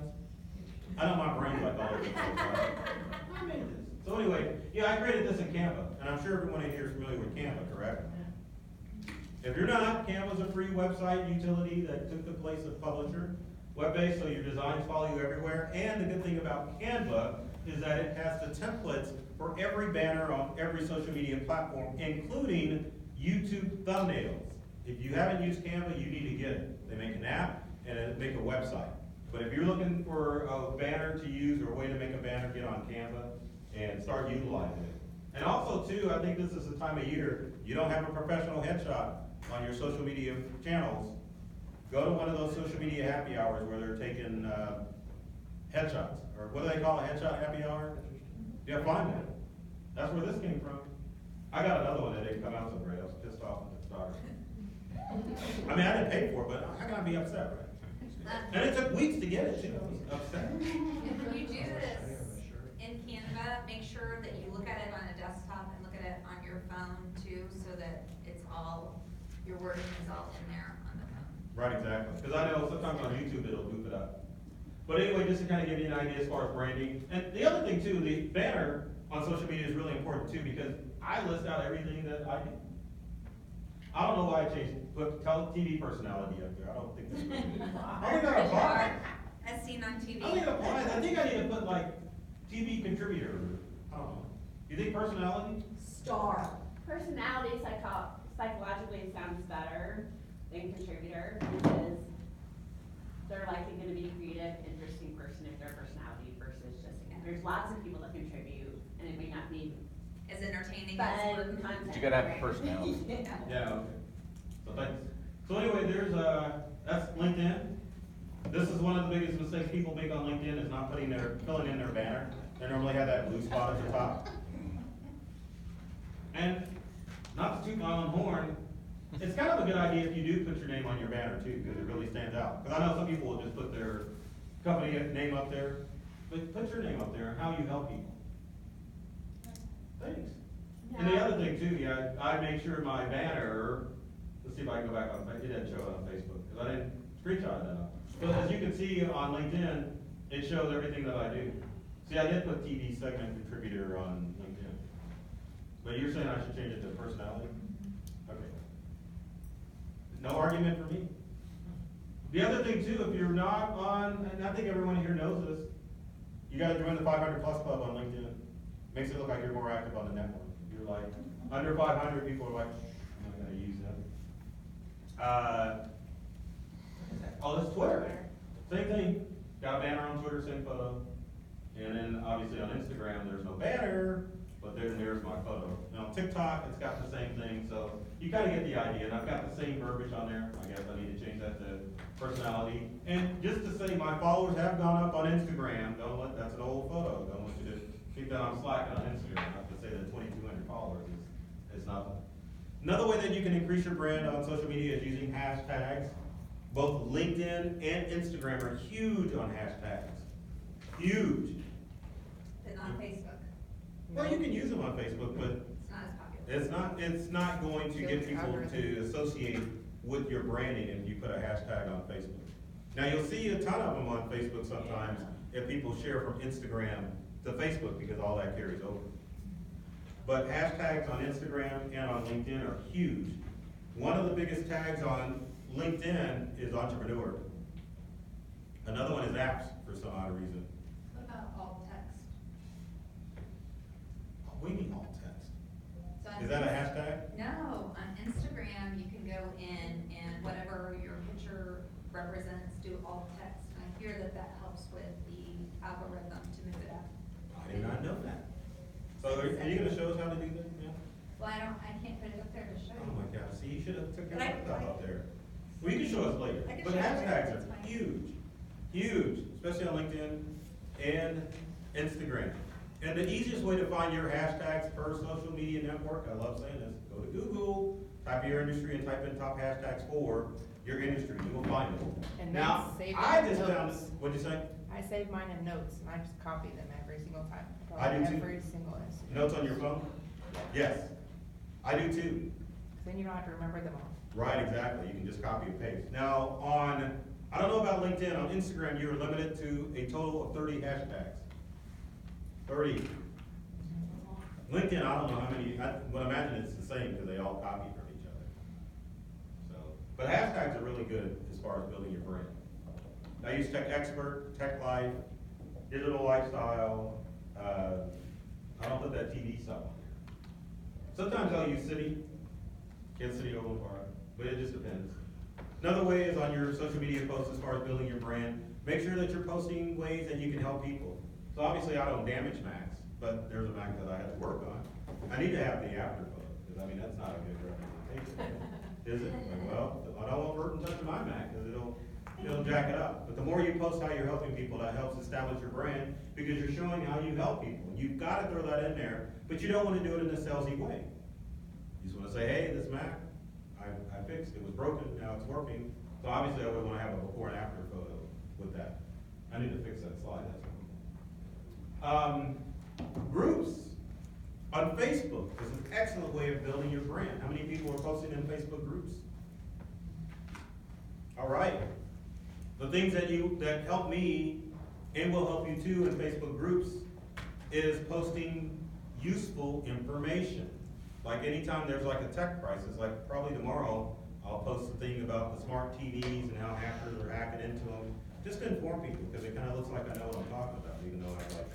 I know my brain's like all over the place. Right? I made this. So anyway, yeah, I created this in Canva, and I'm sure everyone in here is familiar with Canva, correct? If you're not, Canva's a free website utility that took the place of Publisher. Web-based, so your designs follow you everywhere. And the good thing about Canva is that it has the templates for every banner on every social media platform, including YouTube thumbnails. If you haven't used Canva, you need to get it. They make an app and they make a website. But if you're looking for a banner to use or a way to make a banner, get on Canva and start utilizing it. And also too, I think this is the time of year, you don't have a professional headshot on your social media channels. Go to one of those social media happy hours where they're taking, headshots, or what do they call a headshot happy hour? Yeah, find it. That's where this came from. I got another one that didn't come out so great, I was pissed off at the start. I mean, I didn't pay for it, but I gotta be upset, right? And it took weeks to get it, too, I was upset. If you do this in Canva, make sure that you look at it on a desktop and look at it on your phone too, so that it's all, your wording is all in there on the phone. Right, exactly, because I know sometimes on YouTube it'll goof it up. But anyway, just to kind of give you an idea as far as branding, and the other thing too, the banner on social media is really important too, because I list out everything that I do. I don't know why I changed, tell TV personality up there, I don't think that's good. I think that applies. As seen on TV. I think it applies, I think I need to put like TV contributor, I don't know. You think personality? Star. Personality psychologically sounds better than contributor, because they're likely gonna be a creative, interesting person if they're a personality versus just, there's lots of people that contribute, and it may not be As entertaining fun as word content. But you gotta have right? personality. Yeah, okay. So thanks. So anyway, that's LinkedIn. This is one of the biggest mistakes people make on LinkedIn is not filling in their banner. They normally have that blue spot at the top. And not to toot my own horn, it's kind of a good idea if you do put your name on your banner too, because it really stands out. Because I know some people will just put their company name up there, but put your name up there and how you help people. Thanks. And the other thing too, yeah, I make sure my banner, let's see if I can go back on, it didn't show it on Facebook, because I didn't screenshot it enough. But as you can see on LinkedIn, it shows everything that I do. See, I did put TV segment contributor on LinkedIn. But you're saying I should change it to personality? Okay. No argument for me. The other thing too, if you're not on, and I think everyone here knows this, you gotta join the 500 Plus Club on LinkedIn. Makes it look like you're more active on the network. You're like, under 500 people are like, I'm not gonna use that. Oh, that's Twitter. Same thing, got a banner on Twitter, same photo. And then obviously on Instagram, there's no banner, but there's my photo. And on TikTok, it's got the same thing, so you kinda get the idea. And I've got the same verbiage on there. I guess I need to change that to personality. And just to say, my followers have gone up on Instagram. That's an old photo. Don't want you to think that I'm slacking on Instagram. Not to say that 2,200 followers is nothing. Another way that you can increase your brand on social media is using hashtags. Both LinkedIn and Instagram are huge on hashtags. Huge. But not Facebook. Well, you can use them on Facebook, but It's not as popular. it's not going to get Feels people algorithm. to associate with your branding if you put a hashtag on Facebook. Now, you'll see a ton of them on Facebook sometimes if people share from Instagram to Facebook because all that carries over. But hashtags on Instagram and on LinkedIn are huge. One of the biggest tags on LinkedIn is entrepreneur. Another one is apps for some odd reason. What about alt text? What do you mean alt text? So on Is that a hashtag? No, on Instagram, you can go in and whatever your picture represents, do alt text. And I hear that that helps with the algorithm to move it up. I did not know that. So are you gonna show us how to do that? Yeah? Well, I can't put it up there to show Oh you. my God, see, you should have took your But I- laptop up there. Well, you can show us later, I can but show you later, hashtags that's are fine. huge, huge, especially on LinkedIn and Instagram. And the easiest way to find your hashtags per social media network, I love saying this, go to Google, type your industry and type in top hashtags for your industry, you will find it. And Now, then save I them just in found, notes. what'd you say? I save mine in notes, and I just copy them every single time. I do too. Every single Instagram. Notes on your phone? Yes, I do too. Then you don't have to remember them all. Right, exactly, you can just copy and paste. Now, I don't know about LinkedIn, on Instagram, you're limited to a total of 30 hashtags. 30. LinkedIn, I don't know how many, I would imagine it's the same, because they all copy from each other. So, but hashtags are really good as far as building your brand. I use Tech Expert, Tech Life, Digital Lifestyle, I don't put that TV stuff on there. Sometimes I'll use City, Kansas City, Oakland, Park, but it just depends. Another way is on your social media posts as far as building your brand, Make sure that you're posting ways that you can help people. So obviously, I don't damage Macs, but there's a Mac that I had to work on. I need to have the after photo, because I mean, that's not a good representation, is it? Like, well, I don't want Burton touching my Mac, because it'll jack it up. But the more you post how you're helping people, that helps establish your brand, because you're showing how you help people. You've gotta throw that in there, but you don't wanna do it in a salesy way. You just wanna say, hey, this Mac, I fixed, it was broken, now it's working. So obviously, I would wanna have a before and after photo with that. I need to fix that slide, that's all. Groups on Facebook is an excellent way of building your brand. How many people are posting in Facebook groups? All right. The things that help me and will help you too in Facebook groups is posting useful information. Like anytime there's like a tech crisis, like probably tomorrow, I'll post a thing about the smart TVs and how hackers are hacking into them, just to inform people, because it kind of looks like I know what I'm talking about, even though I like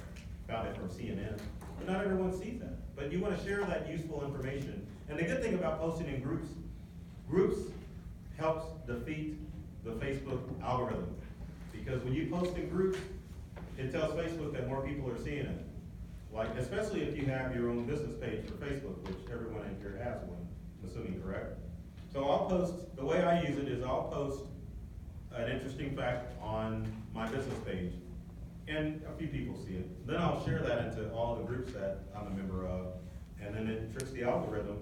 found it from CNN. But not everyone sees that. But you want to share that useful information. And the good thing about posting in groups helps defeat the Facebook algorithm. Because when you post in groups, it tells Facebook that more people are seeing it. Like, especially if you have your own business page for Facebook, which everyone in here has one, I'm assuming, correct? So I'll post, the way I use it is I'll post an interesting fact on my business page, and a few people see it. Then I'll share that into all the groups that I'm a member of, and then it tricks the algorithm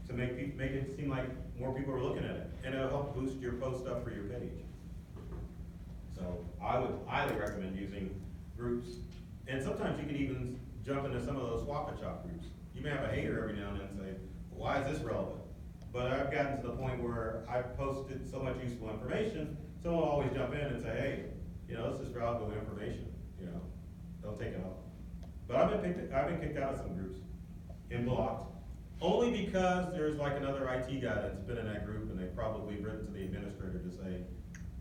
to make it seem like more people are looking at it, and it'll help boost your post up for your page. So I would highly recommend using groups, and sometimes you can even jump into some of those Swap and Shop groups. You may have a hater every now and then say, well, why is this relevant? But I've gotten to the point where I've posted so much useful information, someone will always jump in and say, hey, you know, this is relevant information, you know, don't take it off. But I've been kicked out of some groups and blocked, only because there's like another IT guy that's been in that group and they've probably written to the administrator to say,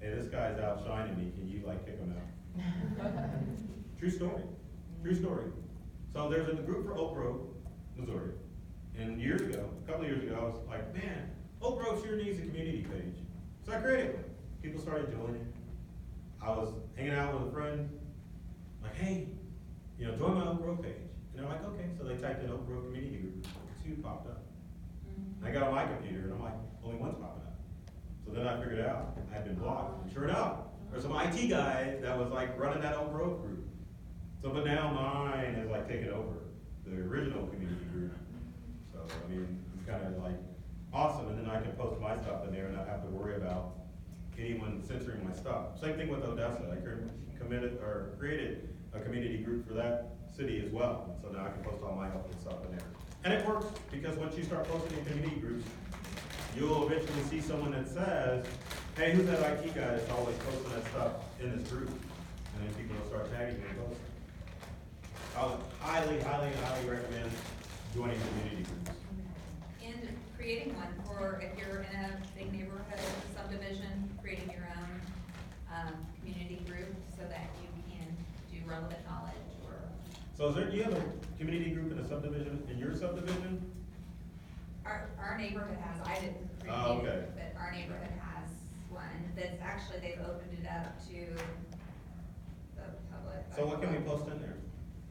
hey, this guy's outshining me, can you like kick him out? True story, true story. So there's a group for Oak Grove, Missouri, and years ago, a couple of years ago, I was like, man, Oak Grove sure needs a community page. So I created one. People started joining. I was hanging out with a friend, like, hey, you know, join my Oak Grove page. And they're like, okay. So they typed in Oak Grove Community Group, 2 popped up. And I got on my computer, and I'm like, only one's popping up. So then I figured out I had been blocked. And sure enough, there's some IT guy that was like running that Oak Grove group. So, but now mine is like taking over the original community group. So, I mean, it's kind of like awesome. And then I can post my stuff in there and not have to worry about anyone censoring my stuff. Same thing with Odessa. I created a community group for that city as well. And so now I can post all my helpful stuff in there. And it works, because once you start posting in community groups, you'll eventually see someone that says, hey, who's that IT guy that's always posting that stuff in this group? And then people will start tagging you and posting. I would highly, highly, highly recommend joining community groups. And creating one for, if you're in a big neighborhood subdivision, creating your own community group so that you can do relevant knowledge or. So do you have a community group in a subdivision, in your subdivision? Our neighborhood has, I didn't create Oh, okay. it, but our neighborhood has one that's actually, they've opened it up to the public. So what can we post in there?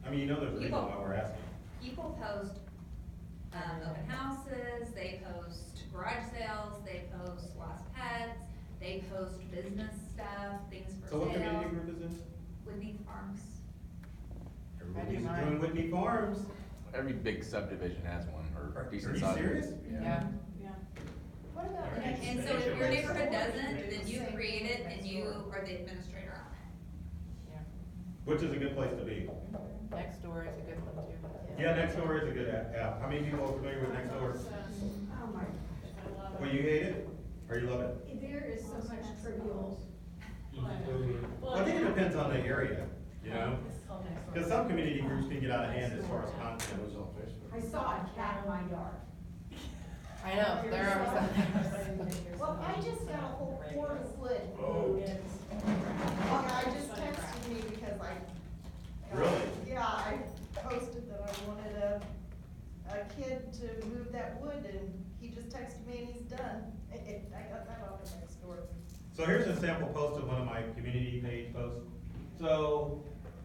I mean, you know there's a reason why we're asking. People post, open houses, they post garage sales, they post lost pets, they post business stuff, things for So sale. what community group is this? Whitney Farms. Everybody's doing Whitney Farms. Every big subdivision has one, or decent Are size. you serious? Yeah. What about And next? so if your neighborhood doesn't, then you create it and you are the administrator on it. Which is a good place to be. Next door is a good one too. Yeah, Nextdoor is a good app. How many people are familiar with Nextdoor? Oh my gosh. Well, you hate it, or you love it? There is so much trivial. Well, I think it depends on the area, you know? Because some community groups can get out of hand as far as content. I saw a cat in my yard. I know, there are some. Well, I just got a whole 4-foot. Oh. I just texted me because Really? yeah, I posted that I wanted a kid to move that wood, and he just texted me and he's done. I got that off of Nextdoor. So here's a sample post of one of my community page posts. So,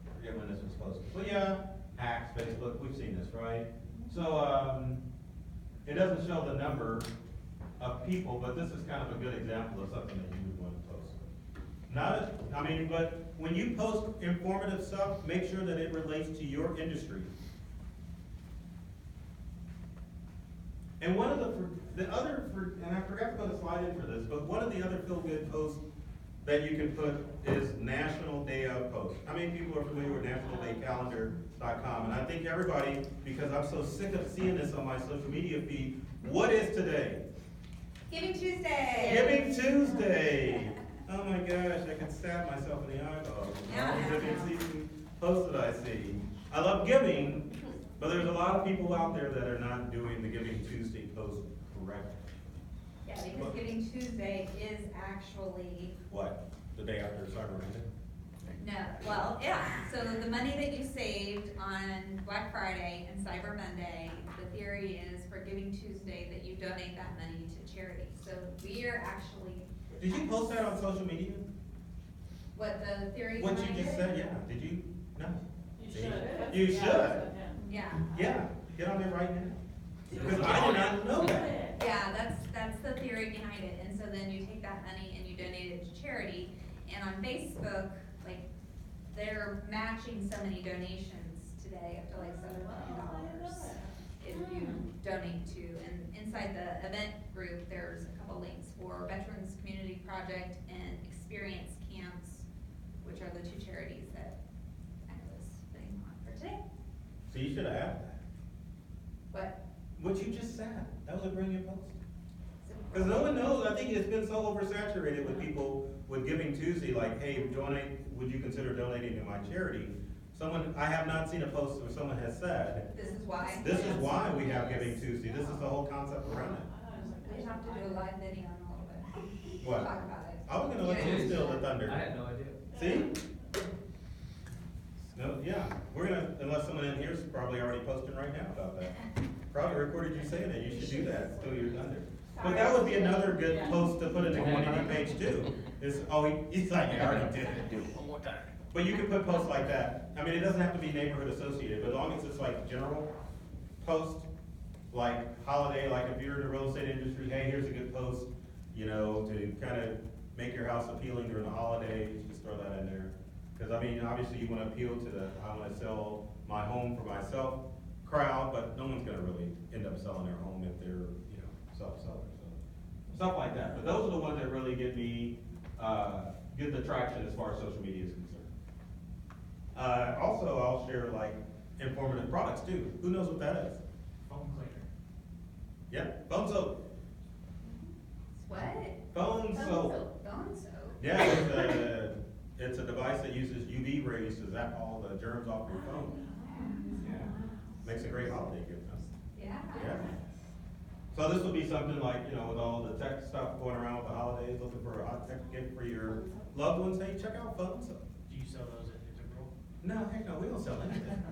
I forget when this was posted, but yeah, hacks, Facebook, we've seen this, right? So, it doesn't show the number of people, but this is kind of a good example of something that you would want to post. But when you post informative stuff, make sure that it relates to your industry. And one of and I forgot to put a slide in for this, but one of the other feel-good posts that you can put is National Day of Post. How many people are familiar with nationaldaycalendar.com? And I think everybody, because I'm so sick of seeing this on my social media feed, what is today? Giving Tuesday. Giving Tuesday. Oh my gosh, I could stab myself in the eyeball. All the giving season posts that I see. I love giving, but there's a lot of people out there that are not doing the Giving Tuesday post correctly. Yeah, because Giving Tuesday is actually, What? The day after Cyber Monday? no, well, yeah, so the money that you saved on Black Friday and Cyber Monday, the theory is for Giving Tuesday that you donate that money to charity. So we are actually. Did you post that on social media? What the theory What behind you just it? said, yeah. Did you? No. You See? should. You should. Yeah. Yeah, get on there right now. Because I did not know that. Yeah, that's the theory behind it, and so then you take that money and you donate it to charity, and on Facebook, like, they're matching so many donations today, up to like $7 million if you donate to, and inside the event group, there's a couple links for Veterans Community Project and Experience Camps, which are the two charities that I was putting on for today. So you should have added that. What? What you just said, that was a brilliant post. Because no one knows, I think it's been so oversaturated with people with Giving Tuesday, like, hey, would you consider donating to my charity? I have not seen a post where someone has said, This is why. this is why we have Giving Tuesday, this is the whole concept around it. We have to do a live video on all of it. What? Talk about it. I was gonna let you steal the thunder. I had no idea. See? No, yeah, we're gonna, unless someone in here's probably already posting right now about that. Probably recorded you saying that, you should do that, steal your thunder. But that would be another good post to put in the community page too, is, he's like, I already did it. Do it one more time. But you can put posts like that, I mean, it doesn't have to be neighborhood associated, but as long as it's like general post, like holiday, like if you're in the real estate industry, hey, here's a good post, to kind of make your house appealing during the holidays, just throw that in there. Cause I mean, obviously you wanna appeal to I wanna sell my home for myself crowd, but no one's gonna really end up selling their home if they're, self-sellers, so. Stuff like that, but those are the ones that really get me, get the traction as far as social media is concerned. Also, I'll share like informative products too. Who knows what that is? Phone cleaner. Yep, phone soap. What? Phone soap. Phone soap. Yeah, it's a device that uses UV rays to zap all the germs off your phone. Yeah, makes a great holiday gift, huh? Yeah. Yeah. So this will be something like, with all the tech stuff going around with the holidays, looking for a hot tech gift for your loved ones, hey, check out phone soap. Do you sell those at Integral? No, heck no, we don't sell anything.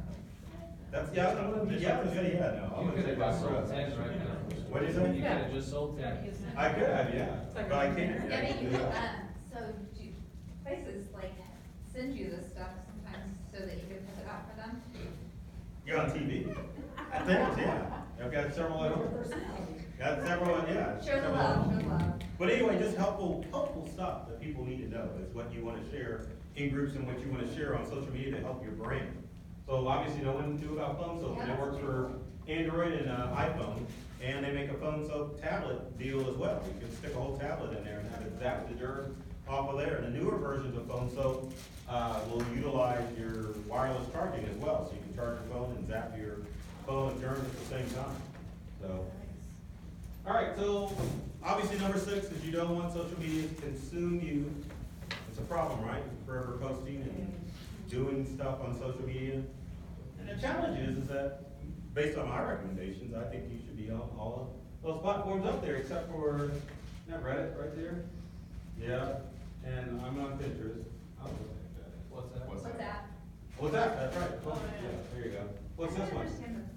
That's, yeah, I'm gonna say, yeah, no. I'm You gonna say could buy have just sold products. 10 right now. What'd you say? You could have just sold 10. I could have, yeah, but I can't. Yeah, but you can, so do places like send you this stuff sometimes so that you can pick it out for them? You're on TV. I think, yeah. I've got several at home. Got several, yeah. Show the love, show the love. But anyway, just helpful stuff that people need to know is what you wanna share in groups and what you wanna share on social media to help your brand. So obviously no one knew about phone soap, and it works for Android and iPhone, and they make a phone soap tablet deal as well. You can stick a whole tablet in there and have it zap the germs off of there. And the newer versions of phone soap will utilize your wireless charging as well, so you can charge your phone and zap your phone and germs at the same time. So, all right, so obviously number 6 is you don't want social media to consume you. It's a problem, right? Forever posting and doing stuff on social media. And the challenge is that based on my recommendations, I think you should be on all of those platforms up there except for, that Reddit right there? Yeah, and I'm on Pinterest. I'll look at that. What's that? What's that? What's that? That's right. Yeah, there you go. What's this one?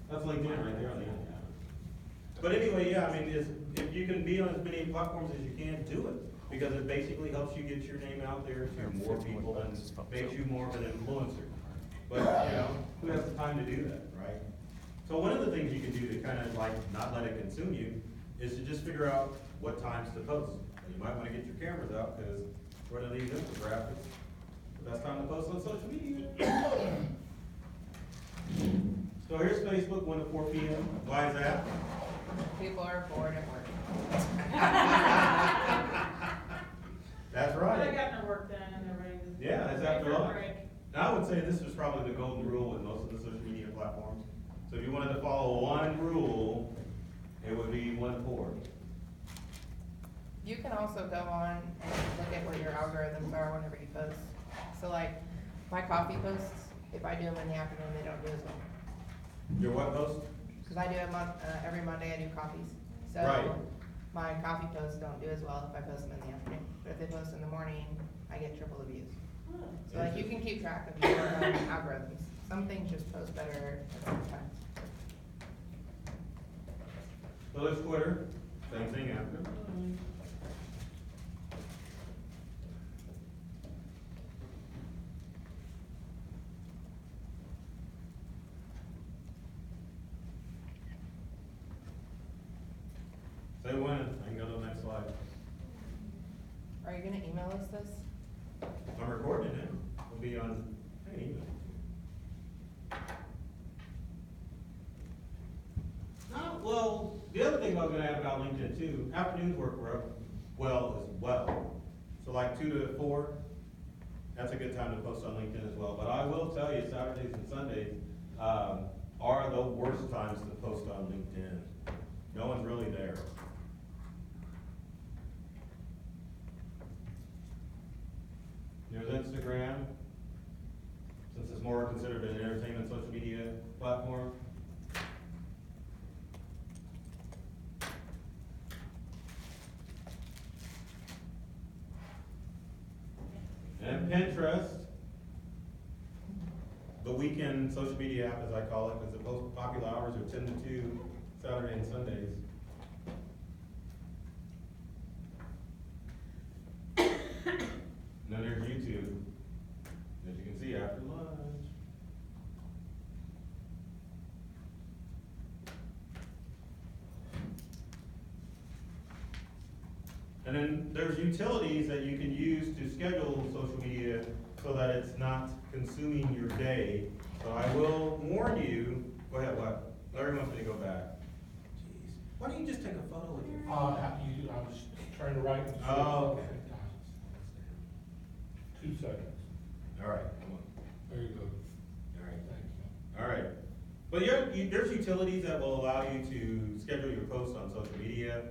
That's LinkedIn right there on the end. But anyway, yeah, I mean, if you can be on as many platforms as you can, do it. because it basically helps you get your name out there to more people and makes you more of an influencer. But, you know, who has the time to do that, right? So one of the things you can do to kind of like not let it consume you is to just figure out what times to post. And you might want to get your cameras out, because one of these infographics, the best time to post on social media. So here's Facebook, 1 to 4 p.m. Why is that? People are bored at work. That's But right. I got their work done and they're ready to. Yeah, it's ready after for a lunch. break. And I would say this is probably the golden rule with most of the social media platforms. So if you wanted to follow one rule, it would be 1 to 4. You can also go on and look at what your algorithms are whenever you post. So like, my coffee posts, if I do them in the afternoon, they don't do as well. Your what post? Cause I do a month, every Monday I do coffees. Right. So my coffee posts don't do as well if I post them in the afternoon. But if they post in the morning, I get triple the views. So like, you can keep track of your own algorithms. Some things just post better at certain times. So there's Twitter, same thing after. Say when, I can go to the next slide. Are you gonna email us this? I'm recording it, it'll be on, I can email it. Well, the other thing I was gonna add about LinkedIn too, afternoons work well as well. So like 2 to 4, that's a good time to post on LinkedIn as well. But I will tell you, Saturdays and Sundays, are the worst times to post on LinkedIn. No one's really there. There's Instagram, since it's more considered an entertainment social media platform. And Pinterest, the weekend social media app, as I call it, because the most popular hours are 10 to 2, Saturday and Sundays. And then there's YouTube, as you can see after lunch. And then there's utilities that you can use to schedule social media so that it's not consuming your day. So I will warn you, go ahead, what? Larry wants me to go back. Jeez, why don't you just take a photo with your phone? I was trying to write. and Oh, okay. 2 seconds. All right, come on. There you go. All right. Thank you. All right. But there's utilities that will allow you to schedule your posts on social media.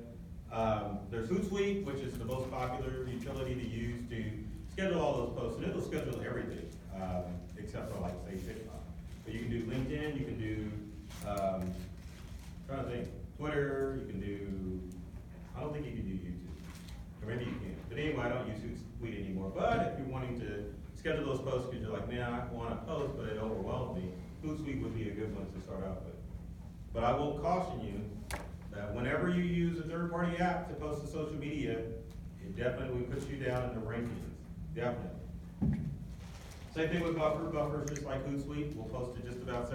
There's Hootsuite, which is the most popular utility to use to schedule all those posts, and it'll schedule everything, except for like, say, TikTok. But you can do LinkedIn, you can do, trying to think, Twitter, you can do, I don't think you can do YouTube. Or maybe you can. But anyway, I don't use Hootsuite anymore. But if you're wanting to schedule those posts because you're like, man, I want to post, but it overwhelms me, Hootsuite would be a good one to start out with. But I will caution you that whenever you use a third-party app to post to social media, it definitely puts you down in the rankings, definitely. Same thing with Buffer. Buffer's just like Hootsuite. We'll post to just about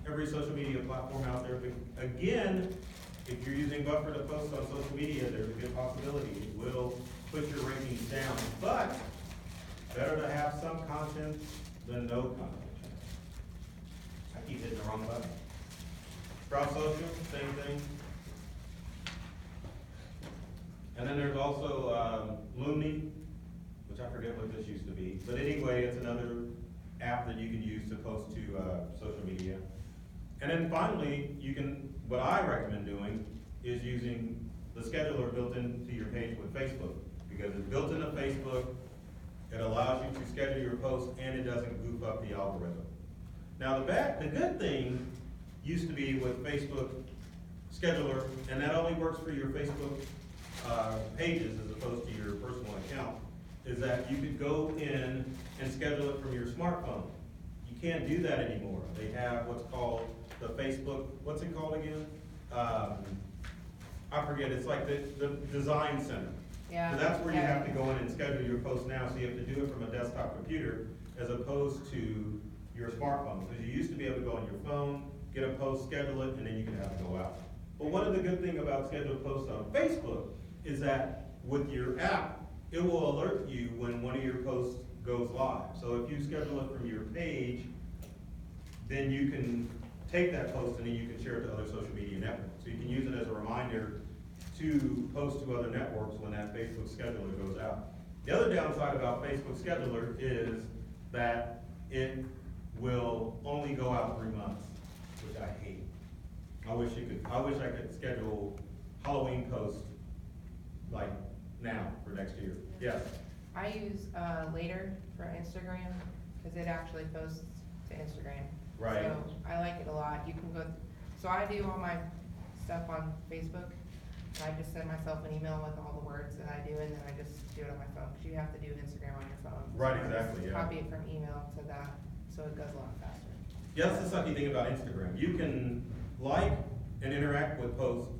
every social media platform out there. But again, if you're using Buffer to post on social media, there's a good possibility it will push your rankings down. But better to have some content than no content. I keep hitting the wrong button. Sprout Social, same thing. And then there's also Lumni, which I forget what this used to be. But anyway, it's another app that you can use to post to social media. And then finally, what I recommend doing is using the scheduler built into your page with Facebook. Because it's built into Facebook, it allows you to schedule your posts and it doesn't goof up the algorithm. Now the good thing used to be with Facebook Scheduler, and that only works for your Facebook pages as opposed to your personal account, is that you could go in and schedule it from your smartphone. You can't do that anymore. They have what's called the Facebook, what's it called again? I forget, it's like the design center. Yeah. So that's where you Yeah. have to go in and schedule your posts now, so you have to do it from a desktop computer as opposed to your smartphone. Because you used to be able to go on your phone, get a post, schedule it, and then you can have it go out. But one of the good things about scheduled posts on Facebook is that with your app, it will alert you when one of your posts goes live. So if you schedule it from your page, then you can take that post and then you can share it to other social media networks. So you can use it as a reminder to post to other networks when that Facebook scheduler goes out. The other downside about Facebook scheduler is that it will only go out 3 months, which I hate. I wish I could schedule Halloween posts like now for next year. Yes. I use, Later for Instagram, cause it actually posts to Instagram. Right. So I like it a lot. You can go, so I do all my stuff on Facebook. I just send myself an email with all the words that I do, and then I just do it on my phone, cause you have to do Instagram on your phone. Right, So I just exactly, yeah. Copy it from email to that, so it goes a lot faster. Yeah, that's the sucky thing about Instagram. You can like and interact with posts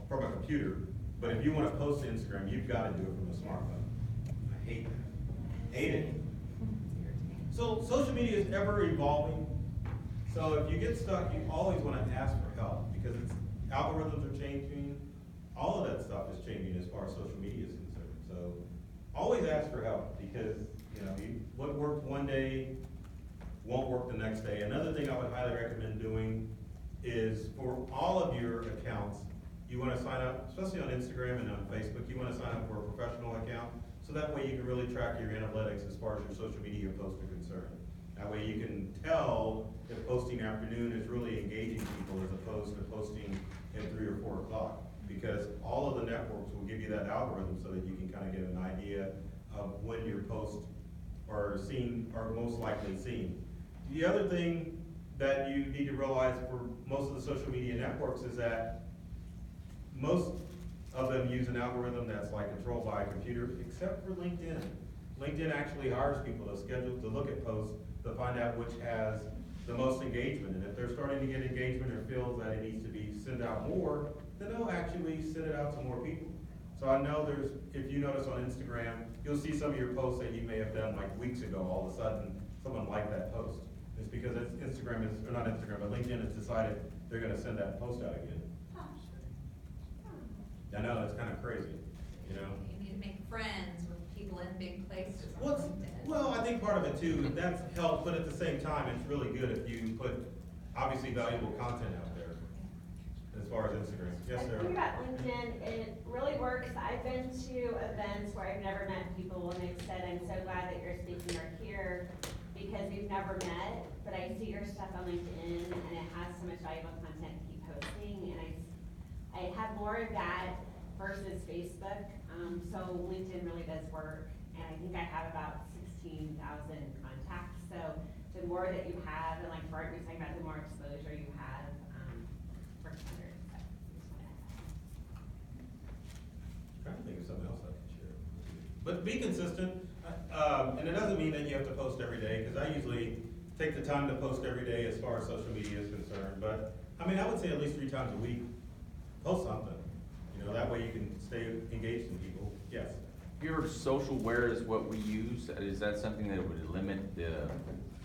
from a computer, but if you wanna post to Instagram, you've gotta do it from a smartphone. I hate that. Hate it. It's irritating. So social media is ever evolving. So if you get stuck, you always wanna ask for help because algorithms are changing. All of that stuff is changing as far as social media is concerned. So always ask for help because, what worked one day won't work the next day. Another thing I would highly recommend doing is for all of your accounts, you wanna sign up, especially on Instagram and on Facebook, you wanna sign up for a professional account. So that way you can really track your analytics as far as your social media posts are concerned. That way you can tell if posting afternoon is really engaging people as opposed to posting at 3 or 4 o'clock. Because all of the networks will give you that algorithm so that you can kind of get an idea of when your posts are seen, are most likely seen. The other thing that you need to realize for most of the social media networks is that most of them use an algorithm that's like controlled by a computer, except for LinkedIn. LinkedIn actually hires people to look at posts to find out which has the most engagement. And if they're starting to get engagement or feels that it needs to be sent out more, then they'll actually send it out to more people. So I know if you notice on Instagram, you'll see some of your posts that you may have done like weeks ago, all of a sudden, someone liked that post. It's because not Instagram, but LinkedIn has decided they're gonna send that post out again. I know, it's kind of crazy, You need to make friends with people in big places on What's, LinkedIn. well, I think part of it too, that's helped, but at the same time, it's really good if you put obviously valuable content out there as far as Instagram. Yes, I Sarah? think about LinkedIn, it really works. I've been to events where I've never met people, and they've said, I'm so glad that you're speaking or here, because we've never met, but I see your stuff on LinkedIn, and it has so much valuable content to keep posting, and I have more of that versus Facebook, so LinkedIn really does work, and I think I have about 16,000 contacts, so the more that you have, and like Bart was talking about, the more exposure you have, works better. So, just wanna add that. Trying to think of something else I can share. But be consistent, and it doesn't mean that you have to post every day, because I usually take the time to post every day as far as social media is concerned, but, I would say at least 3 times a week, post something. That way you can stay engaged in people. Yes? Your socialware is what we use. Is that something that would limit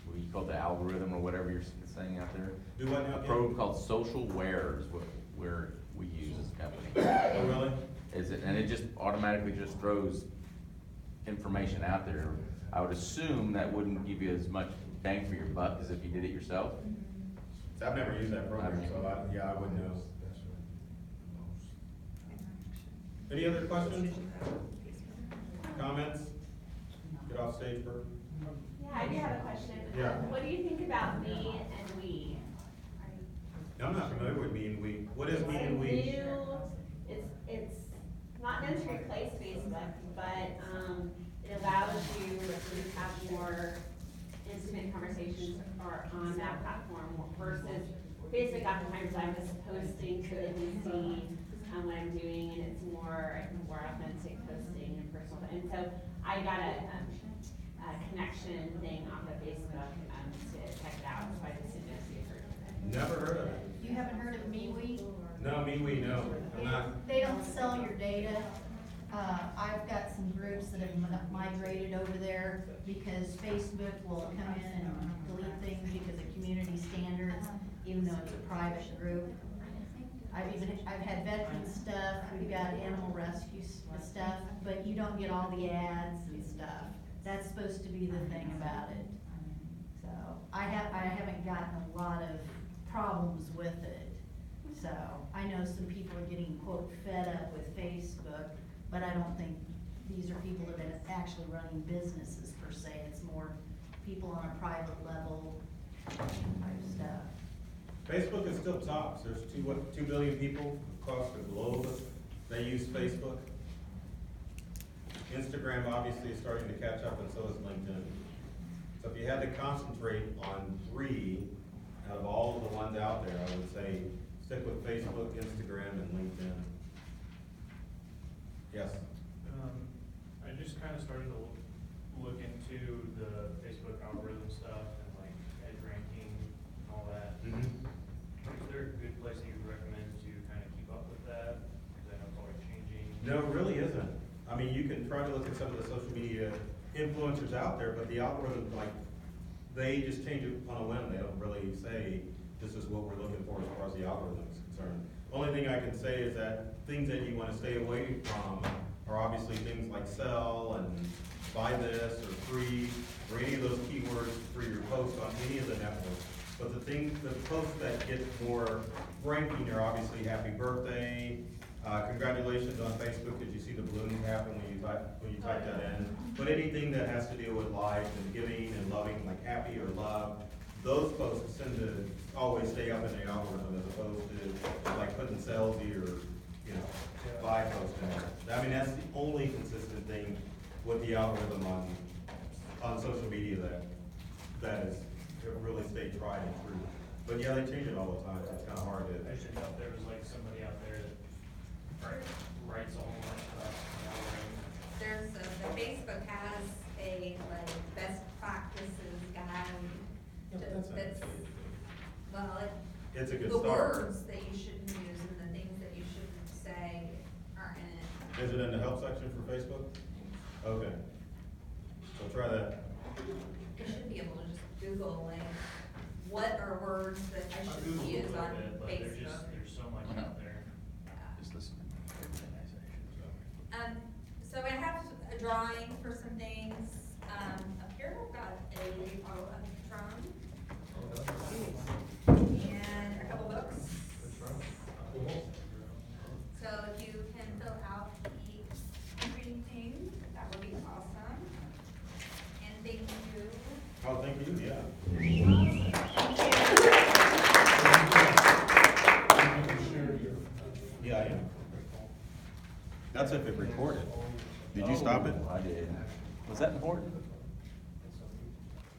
what you call the algorithm or whatever you're saying out there? Do what now? A program called Socialware is what we use as a company. Oh, really? And it just automatically just throws information out there. I would assume that wouldn't give you as much bang for your buck as if you did it yourself. I've never used that program, so I wouldn't know. Any other questions? Comments? Get off stage, Bert. Yeah, I do have a question. Yeah. What do you think about me and we? I'm not familiar with me and we. What is me and we? It's not meant to replace Facebook, but, it allows you to have more intimate conversations on that platform versus Facebook. Oftentimes I'm just posting to the DC what I'm doing, and it's more authentic posting and personal. And so I got a connection thing off of Facebook to check it out. So I just didn't know if you heard of it. Never heard of it. You haven't heard of MeWe? No, me, we, no. I'm not. They don't sell your data. I've got have migrated over there because Facebook will come in and delete things because of community standards, even though it's a private group. I've had veteran stuff, we've got animal rescue stuff, but you don't get all the ads and stuff. That's supposed to be the thing about it. So, I haven't gotten a lot of problems with it. So, I know some people are getting quote fed up with Facebook, but I don't think these are people that are actually running businesses per se. It's more people on a private level type stuff. Facebook is still tops. There's 2 billion people across the globe that use Facebook. Instagram obviously is starting to catch up, and so is LinkedIn. So if you had to concentrate on 3 out of all of the ones out there, I would say stick with Facebook, Instagram, and LinkedIn. Yes? I just kind of started to look into the Facebook algorithm stuff and like edge ranking and all that. Is there a good place that you would recommend to kind of keep up with that? Because I know it's always changing. No, it really isn't. I mean, you can try to look at some of the social media influencers out there, but the algorithm, like, they just change it on a whim. They don't really say, this is what we're looking for as far as the algorithm is concerned. Only thing I can say is that things that you want to stay away from are obviously things like sell and buy this or free, or any of those keywords for your post on any of the networks. But the posts that get more ranking are obviously happy birthday, congratulations on Facebook, did you see the balloon happen when you type that in? But anything that has to deal with life and giving and loving, like happy or love, those posts tend to always stay up in the algorithm as opposed to like putting salesy or, you know, buy posts in there. I mean, that's the only consistent thing with the algorithm on social media that is really stayed tried and true. But yeah, they change it all the time, so it's kind of hard to. I just didn't know if there was like somebody out there that writes a whole bunch of stuff. The Facebook has a like best practices guide. That's, well, It's a good the start. words that you shouldn't use and the things that you shouldn't say are in it. Is it in the help section for Facebook? Okay. So try that. You should be able to just Google like, what are words that I I shouldn't Googled use a on little bit, but Facebook? there's so much out there. Just listen. So I have a drawing for some things, up here, I've got a drum. And a couple books. So if you can fill out the reading, that would be awesome. And thank you. Oh, thank you, yeah. Yeah, I am. That's if it recorded. Did you stop it? I did. Was that important?